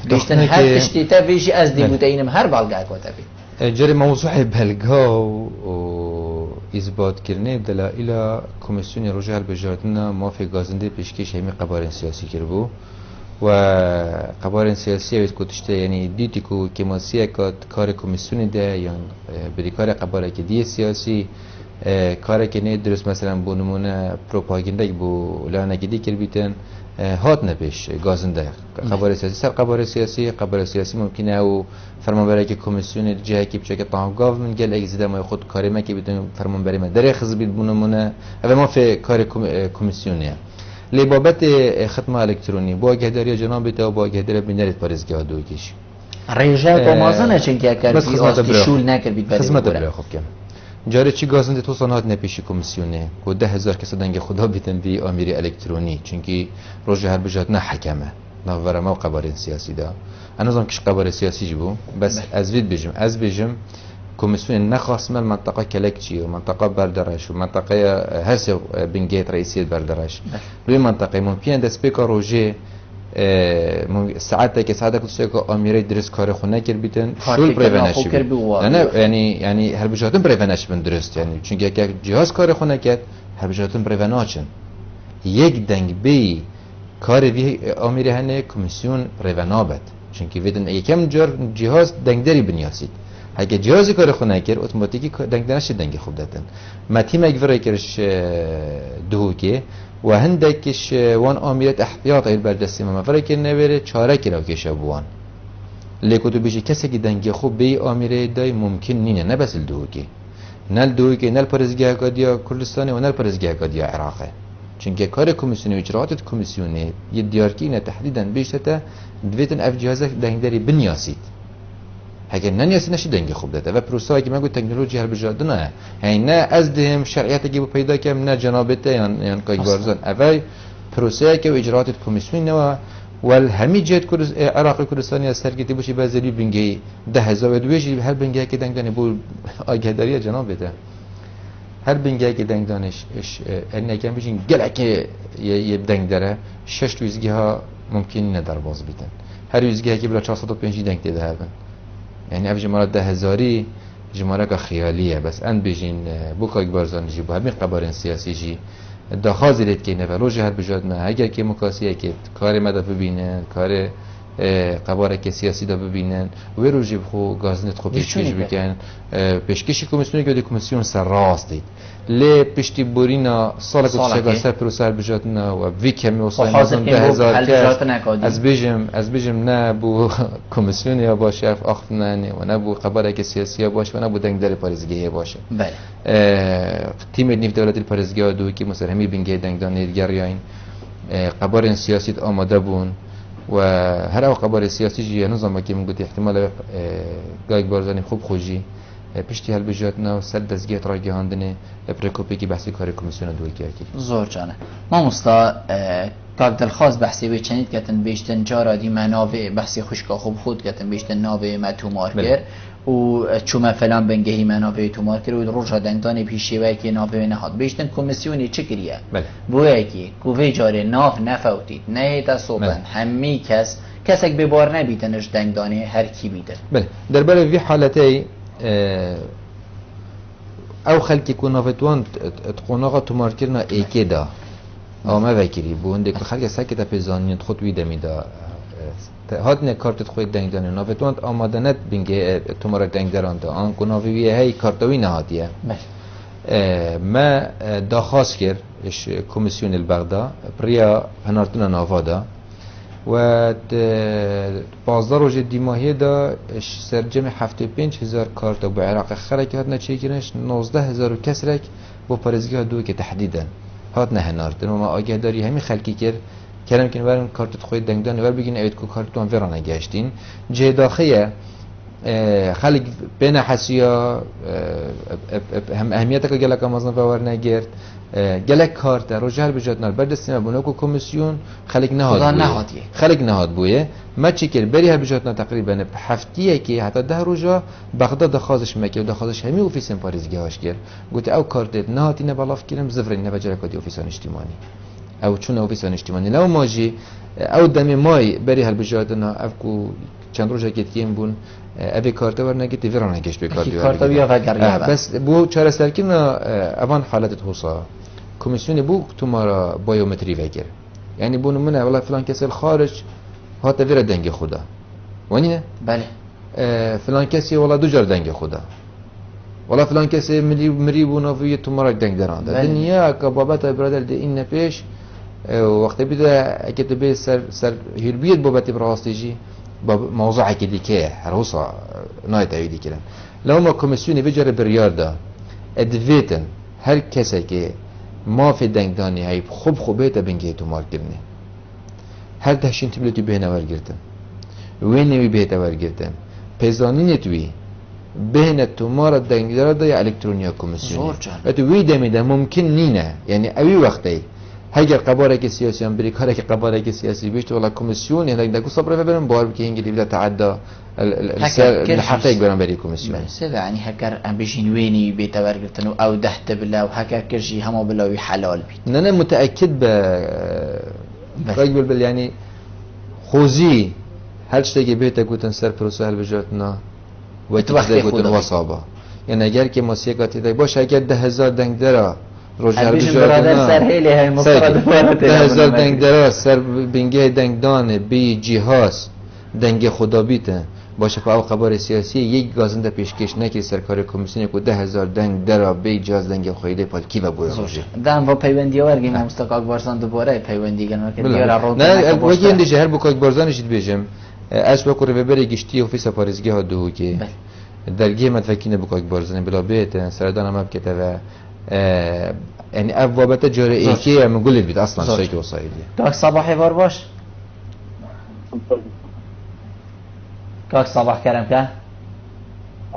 بیشتر هر تشتی تا ویژی از دیبوده اینم هر بالگاه کوتا بی جري موضوع بلغا و اثبات کرنه دلائل کمیسیون روجه البجارتنا ما في غازنده پیشکش همی قبارن سیاسی کربو و قبارن سیاسی وید کتشته یعنی دیتی کو کماسیه کار کمیسیون ده یا بری کار قباره که دی سیاسی کاری که نه درست مثلا بو نمونه پروپاگاندا بو لعنتی کر بیتن هات نپیش گازنده قبار سیاسی سر قبار سیاسی ممکنه او فرمانبری که کمیسیون جهه کی بچه که طعام گاو من گل اگزیده ما خود کاری ما که بیتن فرمانبری ما در خز بید بو نمونه اما ما فی کار کمیسیونیه لبابت ختم الکترونی با گهداری جناب تا با گهداری بینرت پارزگاه دو کیش رجاء کمازن چون که کار بس خدمت شول نکرد بید خدمت بله خوب کم جاره چی گازنده تو صنعت نپیشی کمیسیونه که 10,000 کس دنگ خدا بیتن بی آمیری الکترونی چونکی روز هر بجات نه حکمه نه ورما و قبارین سیاسی دا انا زم کش قبار سیاسی جبو بس از بیجم کمیسیون نخواست من منطقه کلکچی و منطقه بردرش و منطقه هرس بنگیت رئیسیت بردرش روی منطقه ممکن دست پیکا روزه ساعت که ساعت کسی که آمیری درست کار خونه کر بیتن شول پریونش نه یعنی هر بجاتون پریونش بند درست یعنی چونکه اگه جهاز کار خونه کرد هر بجاتون پریوناچن یک دنگ بی کار وی آمیری هنه کمیسیون پریونابد چونکه ویدن یکم جهاز دنگ داری بنیاسید اگه جهازی کار خونه کرد اتوماتیکی دنگ دانش دنگ خوب دادن متیم اگه فرای کرش دوکه و هندکش وان آمیرت احتیاط ایل بردستی ما فرای که نبره چاره کرا کشه بوان لیکو تو بیشی کسی که دنگ خوب بی آمیره دای ممکن نینه نه بس الدوکه نل پرزگاه کادیا کردستانی و نل پرزگاه کادیا عراقه چونکه کار کمیسیونی و اجراعات کمیسیونی یه دیارکی نه تحدیدا بیشتر دویتن اف جهاز دنگ داری بنیاسید اگر ننیاسی نشی دنگ خوب داده و پروسه که مگو تکنولوژی هر بجاده نه یعنی نه از دهم شرعیت که پیدا کم نه جنابته یعنی که بارزان اوی پروسه که و اجراعات کمیسیونی نه ول همی جهت عراق کردستانی از سرگیتی باشی بعضی بنگی 10,000 دویجی هر بنگی که دنگ دانی بول آگهداری جنابته هر بنگی که دنگ دانش این نکم بشین گله که یه دنگ داره 6 ویزگی ها ممکن ندار باز بیتن هر ویزگی که بلا 405 دنگ دیده هستن یعنی اف جمارات 10,000 جمارات خیالیه بس اند بیجین بوکای بارزان جی بو همین قبارن سیاسی جی دخوازی لید که نه روز هر بجاد نه اگر که مکاسیه که کار مدا ببینن کار قباره که سیاسی دا ببینن و روزی بخو گازنت خو پیشکش بکن پیشکشی کمیسیونی که کمیسیون سر راست دید لی پشتی بورینا سال که سر پروسه بجاتنا و وی کمی وصل نزدن 10,000 از بیجم نه بو کمیسیون یا باشه اخت نه و نه بو قباره که سیاسی باشه و نه بو دنگ در پارزگی باشه تیم نیف دولت پارزگی دو که مثلا همی بنگی دنگ دان دیگر یا این قباره سیاسی آماده بون و هر او قباره سیاسی جی نظام که من گفت احتمال گاگ بارزانی خوب خوشی پشتی هل بجاتنا و سر دزگیت را گهاندنه پرکوپی که بحثی کار کمیسیون دوی کرد زور جانه ما مستا کاک دلخواست بحثی به چنید کتن بیشتن جارا دی منابع بحثی خوشکا خوب خود کتن بیشتن نابع ما تومار کرد و چوما فلان بنگهی منابع تومار کرد و روشا دنگدان پیشی وی که نابع نهاد بیشتن کمیسیونی چه کریه بوی که کوی جاره ناف نفوتید نه تا صوبن همی کس اک ببار نبیتنش دنگدانه هر کی بیده بله در برای وی حالتی او خلکی که نافتوان تقوناغا تومار کرنا ایکی دا او ما وکری بونده که خلک ساکت پیزانیت خود ویده میده هات نه کارت خود دنگ دانه نافتوان آماده نت بینگه تومار دنگ درانده آن که نافتویه هی کارتوی نهادیه ما داخواست کرد کمیسیون البغدا بریا هنارتنا نافادا و 15 روز دیماهی دا سرجم 75,000 کارت با عراق خرک هات نچه کرنش 19,000 کسرک با پارزگاه دو که تحدیدا هات نه هناردن و ما آگه داری همین خلکی کرد کلم که نورن کارت خود دنگدان نور بگین اوید که کارتون ورانه گشتین جه داخیه خلق بین حسیا هم اهمیت که گلک آمازن باور نگرد گلک کارت روزهر بجات نار بردستیم بونه که کمیسیون خلق نهاد بویه ما چی کرد بری هر بجات نار تقریبا هفتیه که حتی 10 روزا بغداد دخوازش مکه و دخوازش همی اوفیسن پاریزگی هاش کرد گوته او کارت نهاتی نبالاف کردم زفرین نبجره کدی اوفیسان اجتماعی او چون او فیسان اجتماعی لو ماجی او دمی مای بری هالبجادنا افکو چند روزه کتیم بون ابی کارتا ورنگی ویرانه گشت به کارتا بیا وگریا بس بو چهار سرکن اوان حالت توصا کمیسیون بو تمارا بایومتری وگر یعنی بو نمونه والله فلان کسی خارج هات ویر دنگ خدا ونی بله فلان کسی والله دو جار دنگ خدا والله فلان کسی مری بو نوی تمارا دنگ دران دنیا که بابت برادر دی این نپیش وقتی بیده اگه تبی سر هیربیت بابت براستیجی موضوع كده كه هروسا نايت عيدي كده لو ما كوميسيوني بيجري برياردا ادفيتن هر كسي كه ما في دنگداني هاي خوب خوبيتا بنجيتو مار كرني هر دهشين تبلتو بهنا ورگرتن وين نوي بهتا ورگرتن پزانين توي بهنا تمارا دنگدارا دا الكترونيا كوميسيوني اتو وي دمي ده ممكن نينا يعني اوي وقتي هاگر قباره که سیاسی هم بری کاره که قباره که سیاسی بیشت ولی کمیسیون یعنی دکو صبره برن بار که انگلی بلا تعدى الحقيقة برن بری کمیسیون سه يعني هاگر ام بيجين ويني بيتورگرتن او دهت بلا و هاگر کرجی همه بلا و حلال بيت انا متاكد ب راجل بل يعني خوزي هل شتاگه بیت گوتن سر پروسه هل بجاتنا و تبخته گوتن وصابه يعني اگر که موسیقاتی دای باشه اگر 10,000 دنگ درا روزار بجادنا سر هیلی های مصطفى 10,000 دنگ درا سر بنگه دنگدان بی جهاز دنگ خدا بیتن باشه که او خبر سیاسی یک گازنده پیشکش نکی سرکار کمیسیون کو 10,000 دنگ درا بی جهاز دنگ خویده پال کی و بوده باشه دام و پیوندی ورگی ما مستقاق بارزان دوباره پیوندی گنو که دیار رو نه وگی اندی شهر بوکاک بارزانش بیجم اش بکره به بری گشتی اوفیس پاریزگاه دو که درگی مدفکینه بوکاک بارزان بلا بیت سردان هم کتابه يعني أبوابته جرائية من قلت بيت أصلاً شيء وصايدي. كاك صباحي فارباش. كاك صباح كرم كه.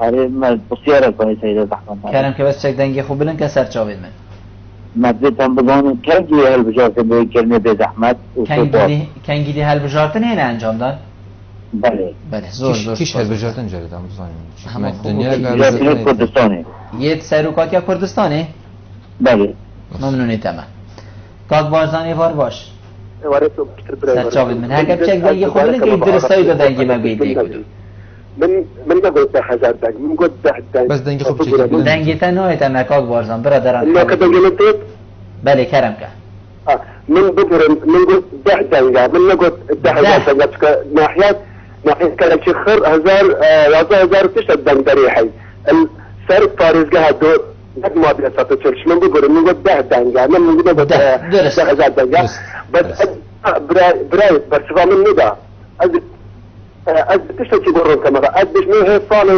أري ما بسيارة كويس سيدة أحمد. كرم كبس شك دنگي خوب بلن كسر جاوید من. ما بدهم بقولون كنجي هالبجارة بكلمة بيت أحمد. كنجي هالبجارة نه انجام داد. بله. زور. كيش هالبجارة انجام داد مزاني. همه الدنيا كردستاني. يد سروكات يا كردستاني. بله. ممنونی تمام. کاک بارزانی وار باش. وارثو سر جاوید من هاگر چک دنگی خوب بلن که درستایی دو دنگی من بیدی کدو. من قلت 10,000 دنگ من قلت 10 دنگ بس دنگی خوب چیکار دنگی تنهایی تمام کاک بارزان برادران. ما كدنگي نتيت. بله کرم که. من بقول من قلت 10 دنگ من قلت 10,000 دنگ ناحية كان شخر 1000 تشت دنگ دريحي السر فارزقها دو ما بيسات تشرش من بقول من قلت 10 دنگ انا من قلت 10,000 دنگ بس براي بس من ندا از تشتكي برون كما ادش من هي صار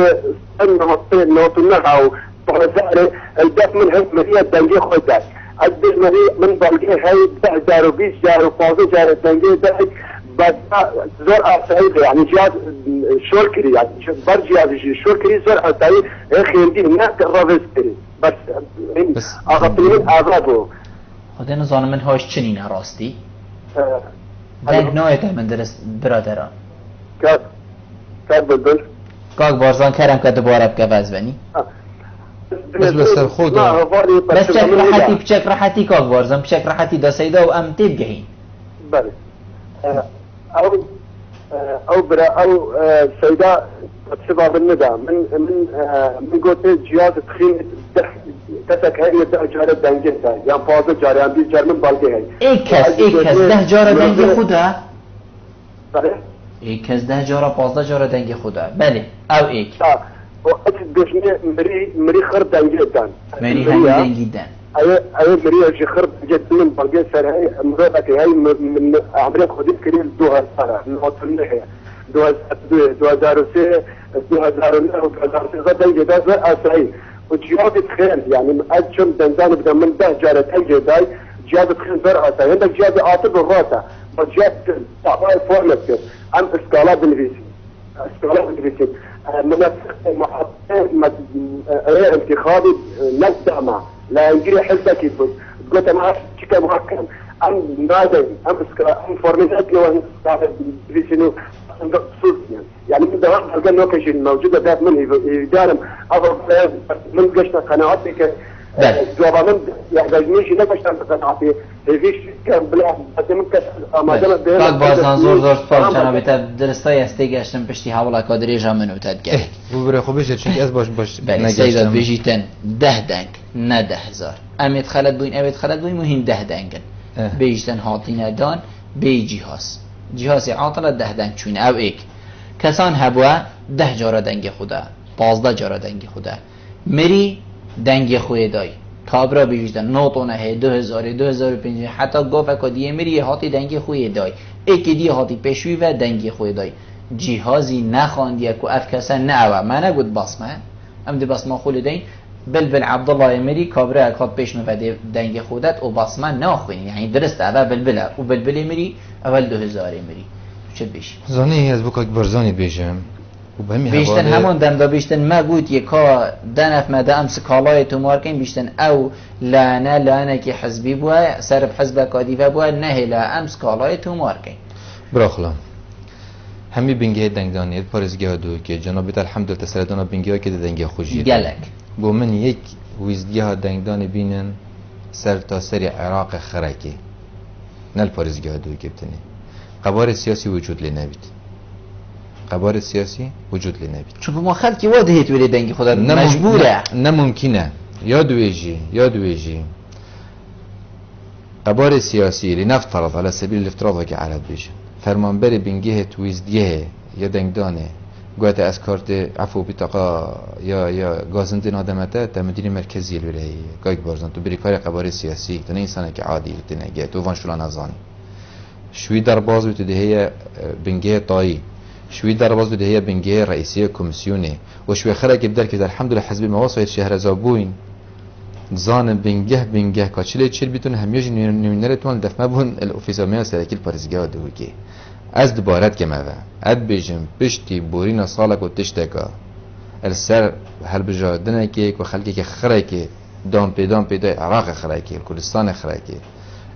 انه تنها او بحزاره الدف من هي مريه دنجي خدك ادش من بالقي هي 10,000 و 15,000 دنجي ده بس زور اسعيد يعني جهاز شوركري يعني برجي شوركري زور اسعيد خيندي هناك رافستري بس اغطيين اغابو خدين زانم من هاش چنين راستی دنگ نایت من درست برادران كاد بدل کاک بارزان کرم که دوباره بکه وزبنی بس سر خودا بس بچك راحتي بچك راحتي كاك بارزان بچك راحتي دا سيدا و ام تيب جهين بله او برا او سيدا تسبع بالندى من قلت جهاز تخين تسك هاي جارة دنجتها يعني فاضل جارة يعني 20 جار من بالقي هاي ايك كس 10 جارة دنجي خودها صحيح ایک کس 10 جارا 15 جارا دنگی خدا بله او ایک وقت دشمي مري خرب دنجتان مري دنگی دن اي مري خرب جد من بالقي سر هاي مراتك هاي من عمري خدي كريل 2000 نوتنه 2003 2009 دنجي ده اسعي وجياد تخيل يعني اجم دندان بدل من 10 جارة دنجي داي جياد تخيل زرع اسعي عندك جياد عاطب الراسه وجياد تعطي فورمك عن اسكالات بالفيسي منافق انتخابي نبدأ معه لا يجري حلتك يفوز قلت معه شكا محكم ام نادي ام فورمينات لو بالفيسي يعني من ده واحد قال له كشي الموجودة ده من يدارم أفضل من قشنا قناعاتك جوابا من يحتاجنيش نفشتم بقطعتي هيفيش كان بلا بس من كسر ما دام باق بازان زور سپاس جنابی تا درستای استی گشتم پشتی حوالا کادری جامن و تدگری بو برای خوبیش چونکه از باش بله سیداد بجیتن 10 دنگ نه 10,000 امید خلد بوین مهم 10 دنگن بجیتن هاتین دان بی جهاز عاطل 10 دنگ چون او ایک کسان هبوا 10 جارا دنگ خوده 15 جارا دنگ خوده مری دنگ خوی دای کابرا بیشتر نوتونه هی 2000 2005 حتی گفت که دیگه میری هاتی دنگ خوی دای یکی دیگه هاتی پیشوی و دنگ خوی دای جهازی نخواندی که اف کسا نه من نگود بسمه ام دی بسمه خول دین بلبل عبدالله میری کابرا اکات پیش میفته دنگ خودت و بسمه نخوینی یعنی درست اول بلبله و بلبلی میری اول 2000 میری چه بیش زانی از بوک برزانی بیشم بیشتن همون دم دا بیشتن ما گوت یکا دنف مده امس کالای تو مارکین بیشتن او لانه که حزبی بوا سرب حزب کادیفه بوا نه لا امس کالای تو مارکین براخلا همی بنگه دنگدانیت پارزگاه دو که جنابی تا الحمدلله سردانا بنگه که دنگه خوشید گلک بو من یک ویزگاه دنگدانی بینن سر تا سری عراق خرکی نل پارزگاه دو که بتنی قبار سیاسی وجود لی نبید قبار سیاسی وجود لی نبید چون ما خلقی واده هیت ولی دنگی خدا مجبوره نممکنه یا دویجی قبار سیاسی لنفترض على سبيل الافتراض که عرض بيشه فرمانبر بنگه تویزدیه یا دنگدانه قوات اسکارت عفو بطاقه یا گازندین آدمته تا مدیر مرکزی الولايه قايق بارزان تو بری کار قبار سیاسی تو نه انسان که عادی تنگه تو وان شلون ازانی شوي درباز بده هي بنگه طایی شوي درباز بده هي بنگه رئیسیه کمیسیونه و شوي خلق بدر که الحمد لله حزب مواصل شهر زابوین زان بنگه کاچله چیل بیتون همیشه نمینرتون دفمه بون الاوفیسامه سرکیل پارزگاه دوگی از دوبارت که موه اد بیجم پشتی بورینا سالک و تشتکا السر هل بجادنه که و خلقی که خرکی دام پیدا عراق خرکی کردستان خرکی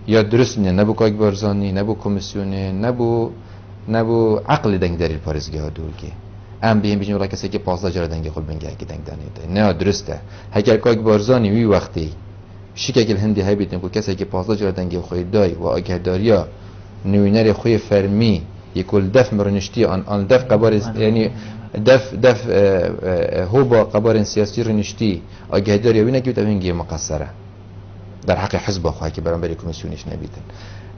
یا درست منه نبو کاک بارزانی نبو کمیسیونه نبو عقل دنگ داری پارزگاه دوگی ام بیجم ولی کسی که 15 جار دنگ خود بنگه که دنگ دانیده نه درسته هگر کاک بارزانی وی وقتی شکل هندی های بیتن که کسی که 15 جار دنگ خود دای و آگهداریا نوینر خوی فرمی یکل دف مرنشتی آن دف قبار یعنی دف هو با قبار سیاسی رنشتی آگهداریا وی نگیت اوینگی مقصره در حق حزب خواهی که برانبری کمیسیونش نبیتن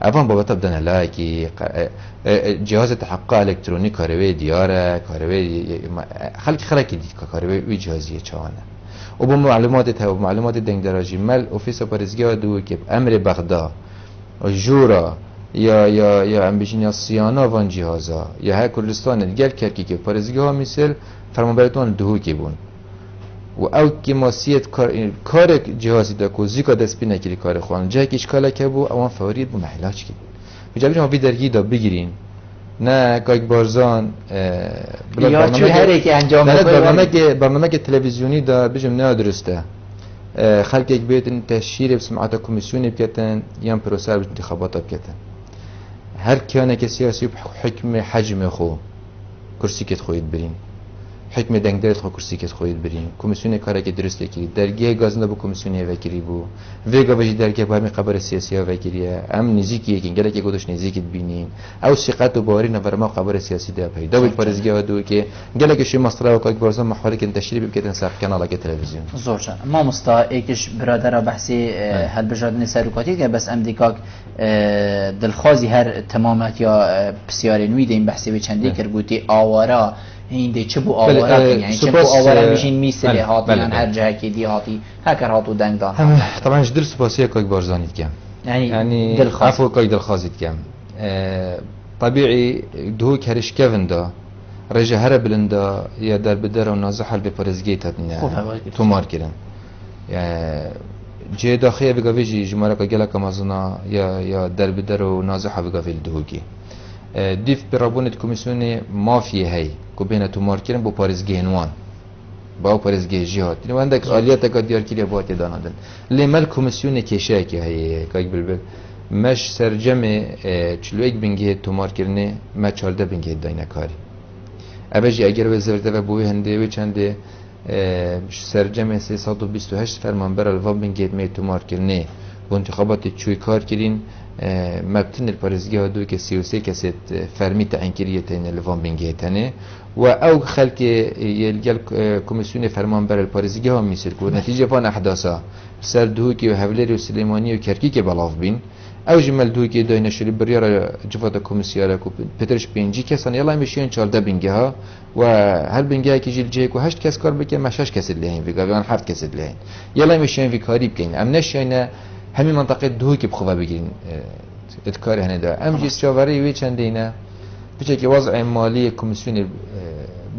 اوان بابا تبدن لایکی جهاز تحقق الکترونی کاروی دیاره کاروی خلقی دید که کاروی وی جهازی چوانه و با معلومات دنگ دراجی مل اوفیس پارزگاه دو که امر بغداد جورا یا امبیشین سیانا وان جهازا یا های کردستان دیگر کرکی که پارزگاه مثل فرمانبرتون دهو که بون و او که ماسیت کار جهازی دا که زیکا دست بی نکری کار خوان جایی که اشکاله که بو اوان فورید بو محلاج که بجابین ما وی درگی دا بگیرین نه کاک بارزان یا چوی هره که انجام برنامه که تلویزیونی دا بجم نه درسته خلق یک بیتن تشهیر بسمعات کمیسیونی بکتن یا پروسر بجم انتخابات بکتن هر کیانه که سیاسی حکم حجم خو کرسی کت خوید برین حکم دنگ دارد خو کرسی کت خوید برین کمیسیون کاری که درسته کی درگیه گازنده بو کمیسیونی وکیلی بو ویگا وجی درگیه با همین قبر سیاسی وکیلیه ام نزیکی یکی گله که گودش نزیکت بینین او ثقت و باوری نورما قبر سیاسی ده پیدا بود پارزگاه دو که گله که شی مصرف و بارزان محاله که تشریح بکتن سر کانال که تلویزیون زورشان ما مستا یکیش برادر بحثی هل بجادن سرکاتی که بس امریکا دلخوازی هر تمامات یا بسیار نوید این بحثی به چندی کرگوتی آوارا این دی چه بو آوارا یعنی چه بو آوارا میشین میسله هاتیان هر جه که دی هاتی هکر هاتو دنگ دان طبعا جدر سپاسیه کاک بارزانید کم یعنی عفو کاک دلخوازید کم طبیعی دو کرش کوندا رجه هر بلندا یا در بدر و نازح حل بپارزگی تدنیا تو مار کرن جه داخلی بگاویجی جمعه که گله کمازنا یا در بدر و نازح بگاویل دهوگی دیف برابونت کمیسیون مافیه هی که بین تو مار کرن با پارزگی نوان با پارزگی جهات یعنی وندک آلیات که دیار کلیه باید دانادن لیمل کمیسیون کشه که هی کاک بلبل مش سرجم چلو ایک بینگه تو مار کرنه ما 14 بینگه داینه کاری اوجی اگر وزرده و بوی هنده و چنده سرجم 328 فرمانبر الوان بنگید می تومار کرنه و انتخابات چوی کار کرین مبتن الپارزگی ها دو که 33 کسی فرمی تعیین کریه تین الوان بنگیتنه و او خلق یلگل کمیسیون فرمانبر الپارزگی ها میسر که نتیجه پان احداثا سر دوکی و حولری و سلیمانی و کرکی بلاف بین او جمل دوکی داینه شلی بریار جفات کمیسیاره که پترش 5 کسان یلا میشین 14 بنگه ها و هر بنگه که جیل جیک و 8 کس کار بکن ما 6 کس لهین ویگاویان 7 کس لهین یلا میشین وی کاری بکن ام نشینه همین منطقه دوکی بخواه بگیرین ادکار هنه دا ام جیس جاوری وی چندینه بچه که وضع مالی کمیسیون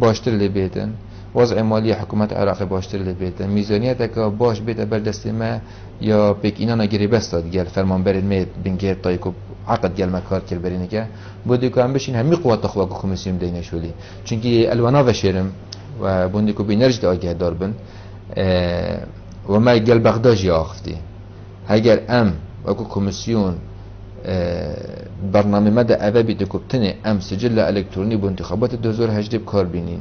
باشتر لبیتن وضع مالی حکومت عراق باشتر لبیتن میزانیت که باش بیت بردست ما یا پیک اینا نگیری بس داد گل فرمان برید میت بینگیر تایکو عقد گل مکار کل برینه که بودی که هم بشین همی قوت تخوا که کمیسیون دینه شولی چونکه الوانا و شیرم و بودی که بینرج دا آگه دار بن و ما گل بغداجی آخفتی اگر ام اكو کمیسیون برنامه مدى أبابي تكبتني أم سجل إلكتروني بانتخابات 2018 بكار بينين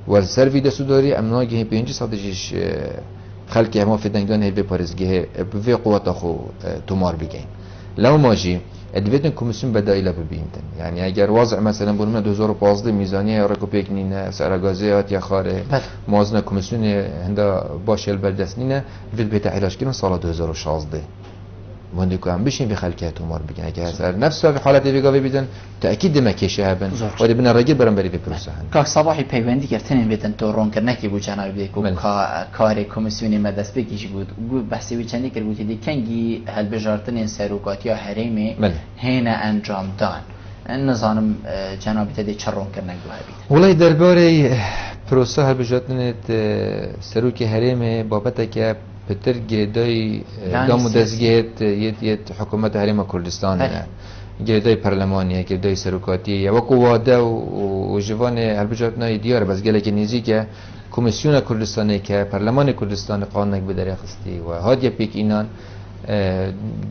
والسيرفي دا سوداري أم نواجه بينجي صادجيش خلقي هما في دنگان هي ببارزگه بفي قوات أخو تمار بيجين لو ماجي ادویتن کمیسیون بدایله ببینتن یعنی اگر وضع مثلا بونم 2015 میزانیه رکو پیکنینه سرگازیات یا خاره موازنه کمیسیون هندا باشه البردسنینه وید بیت علاج کنن سال 2016 وندی که هم بشین به خلقیت امار بگن اگر سر نفس و حالت ویگاوی بیدن تأکید دمکشه هبن ولی بنا رگی برام بری به پروسه هن که صباحی پیوندی کردن بیدن تو رون کرد کی بود جناب بیکو کار کمیسیونی مدرس بگیش بود بحثی وی چندی کرد بود که کنگی هل بجارتن سروقاتی یا حریمی هین انجام دان نظام جناب تدی چرون کردن گوه بید والله درباره پروسه هل بجارتن سروقی حریم بابت که پتر گیدای دام دستگیت یت حکومت حریم کردستان نه گیدای پارلمانیه گیدای سروکاتیه و قواده و جوان هربجاتنای دیار بس گله که نیزی که کمیسیون کردستانی که پارلمان کردستان قانون بدری خستی و هادی پیک اینان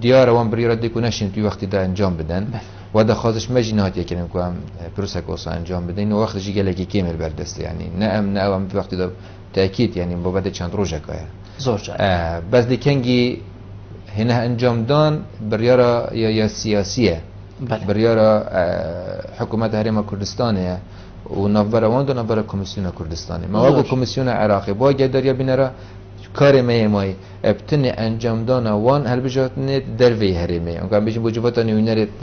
دیار وان بریراد دیکنشین توی وقتی دا انجام بدن و دا خواستش مجینات یکنم که هم پروسه کوسا انجام بدن و وقتش گله که کامل بردسته یعنی نه هم وقتی دا تأکید یعنی بابت چند روزه که بس دیکنگی هنه انجام دان بریارا یا سیاسیه بریارا حکومت حریم کردستانه و نوبروان دو نوبر کمیسیون کردستانه ما واقع کمیسیون عراقی با گداریا بینرا کار مای ابتن انجام دان وان هل بجاتنه دروی حریمه اون کام بیشتر بجواتانی وینرت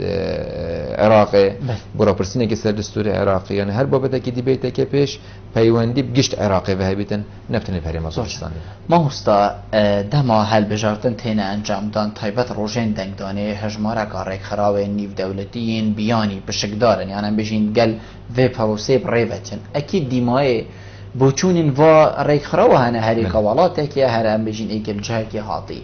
عراقی برا پرسینه که سر دستور عراقی یعنی هر بابت که دیبیته که پیش پیوندی بگشت عراقی و هبیتن نفتنی حریم کردستانی ما هستا دما هل بجاتن تین انجام دان تایبت روزین دنگ دانه هجمارا کاری خراب نیو دولتیین بیانی بشکدارن یعنی بیشین گل و پروسه بریوتن اکید دیمای بوچونین و ریک خراوه هنه هری قوالاته که هر ام بجین ایگل جه که هاتی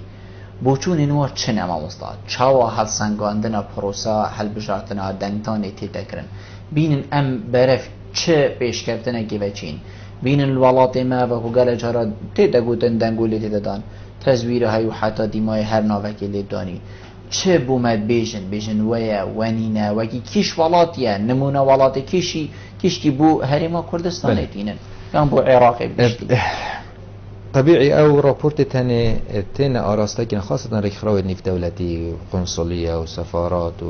بوچونین و چن اما مستاد چاوا هل سنگاندنا پروسا هل بجارتنا دنگتانی تیده کرن بینن ام برف چه پیش کردنه گیوه چین بینن الولات ما و گل جارا تیده گوتن دنگولی تیده دان تزویر هایو حتی دیمای هر ناوکی لید دانی چه بومد بیجن ویا ونینه وکی کیش ولاتیه نمونه ولات کیشی بو هریما کردستانه دینن كان بو عراقي بشتي طبيعي او رابورت تاني آراسته كان خاصة ريخراوي النيف دولتي قنصلية وسفارات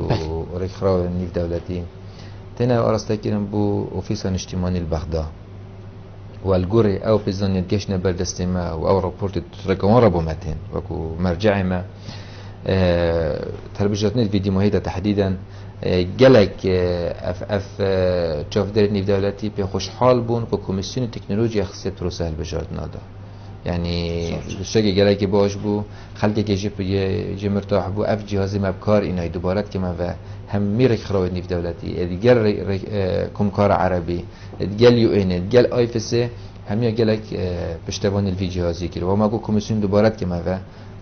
وريخراوي النيف دولتي تاني آراسته كان بو اوفيسان اجتماعي البغداد والجوري او بزانية جيشنا بردستما او رابورت رقم ربو متين وكو مرجعي ما تربيجاتنا فيديو مهيدة تحديدا گلک اف چاف در نیو دولتی به خوشحال بون که کمیسیون تکنولوژی خاصیت پروسه البجارت نادا یعنی شگه گلک باش بو خلقه که جی مرتاح بو اف جهازی مبکار اینای دوبارت که من و هم میرک خراوی نیو دولتی دیگر کمکار عربی دیگر یو این دیگر آیفسه همیا گلک پشتوان الوی جهازی کرد و ما گو کمیسیون دوبارت که من و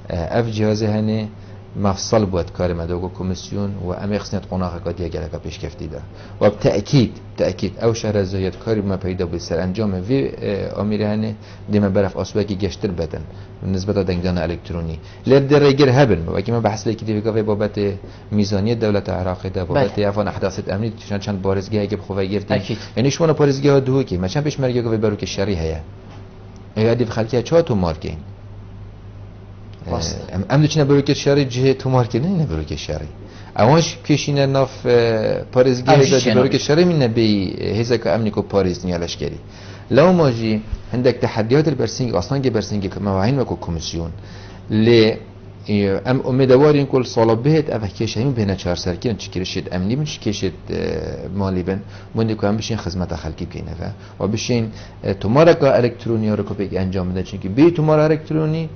اف جهازی هنه مفصل بود کار مدوگو کمیسیون و امی خصنیت قناقه که دیگه گلگا پیش کفتی ده و تأکید او شهر زهید کاری ما پیدا بود سر انجام وی آمیره هنه دیمه برف آسوکی گشتر بدن نسبت دنگدان الکترونی لر در ریگر هبن و اگه ما بحث لیکی دیگه وی بابت میزانی دولت عراقی ده بابت افان احداثات امنی چند بارزگی اگه بخواه گرفتیم یعنی شما بارزگی ها دو کی مثلا پیش مرگی که برو که شری هیا یادی خلکی چه تو مارکین ام دوچینه بروکت شهری جه تو مارکین نه بروکت شهری اوانش کشینه ناف پاریزگی دادی بروکت شهری من نبی هزک امنیکو پاریز نیالش کردی لو ماجي عندك تحديات البرسنج اصلا جي برسنج مواعين وكو كوميسيون ل ام اميدوارين كل صلابات افكيش هم بين 4 سركين تشكيشت امني من تشكيشت مالي بن مندكو هم بشين خدمت خلقي بكينه و بشين تماركا الكتروني رو بيك انجام بده چونكي بي تمار الكتروني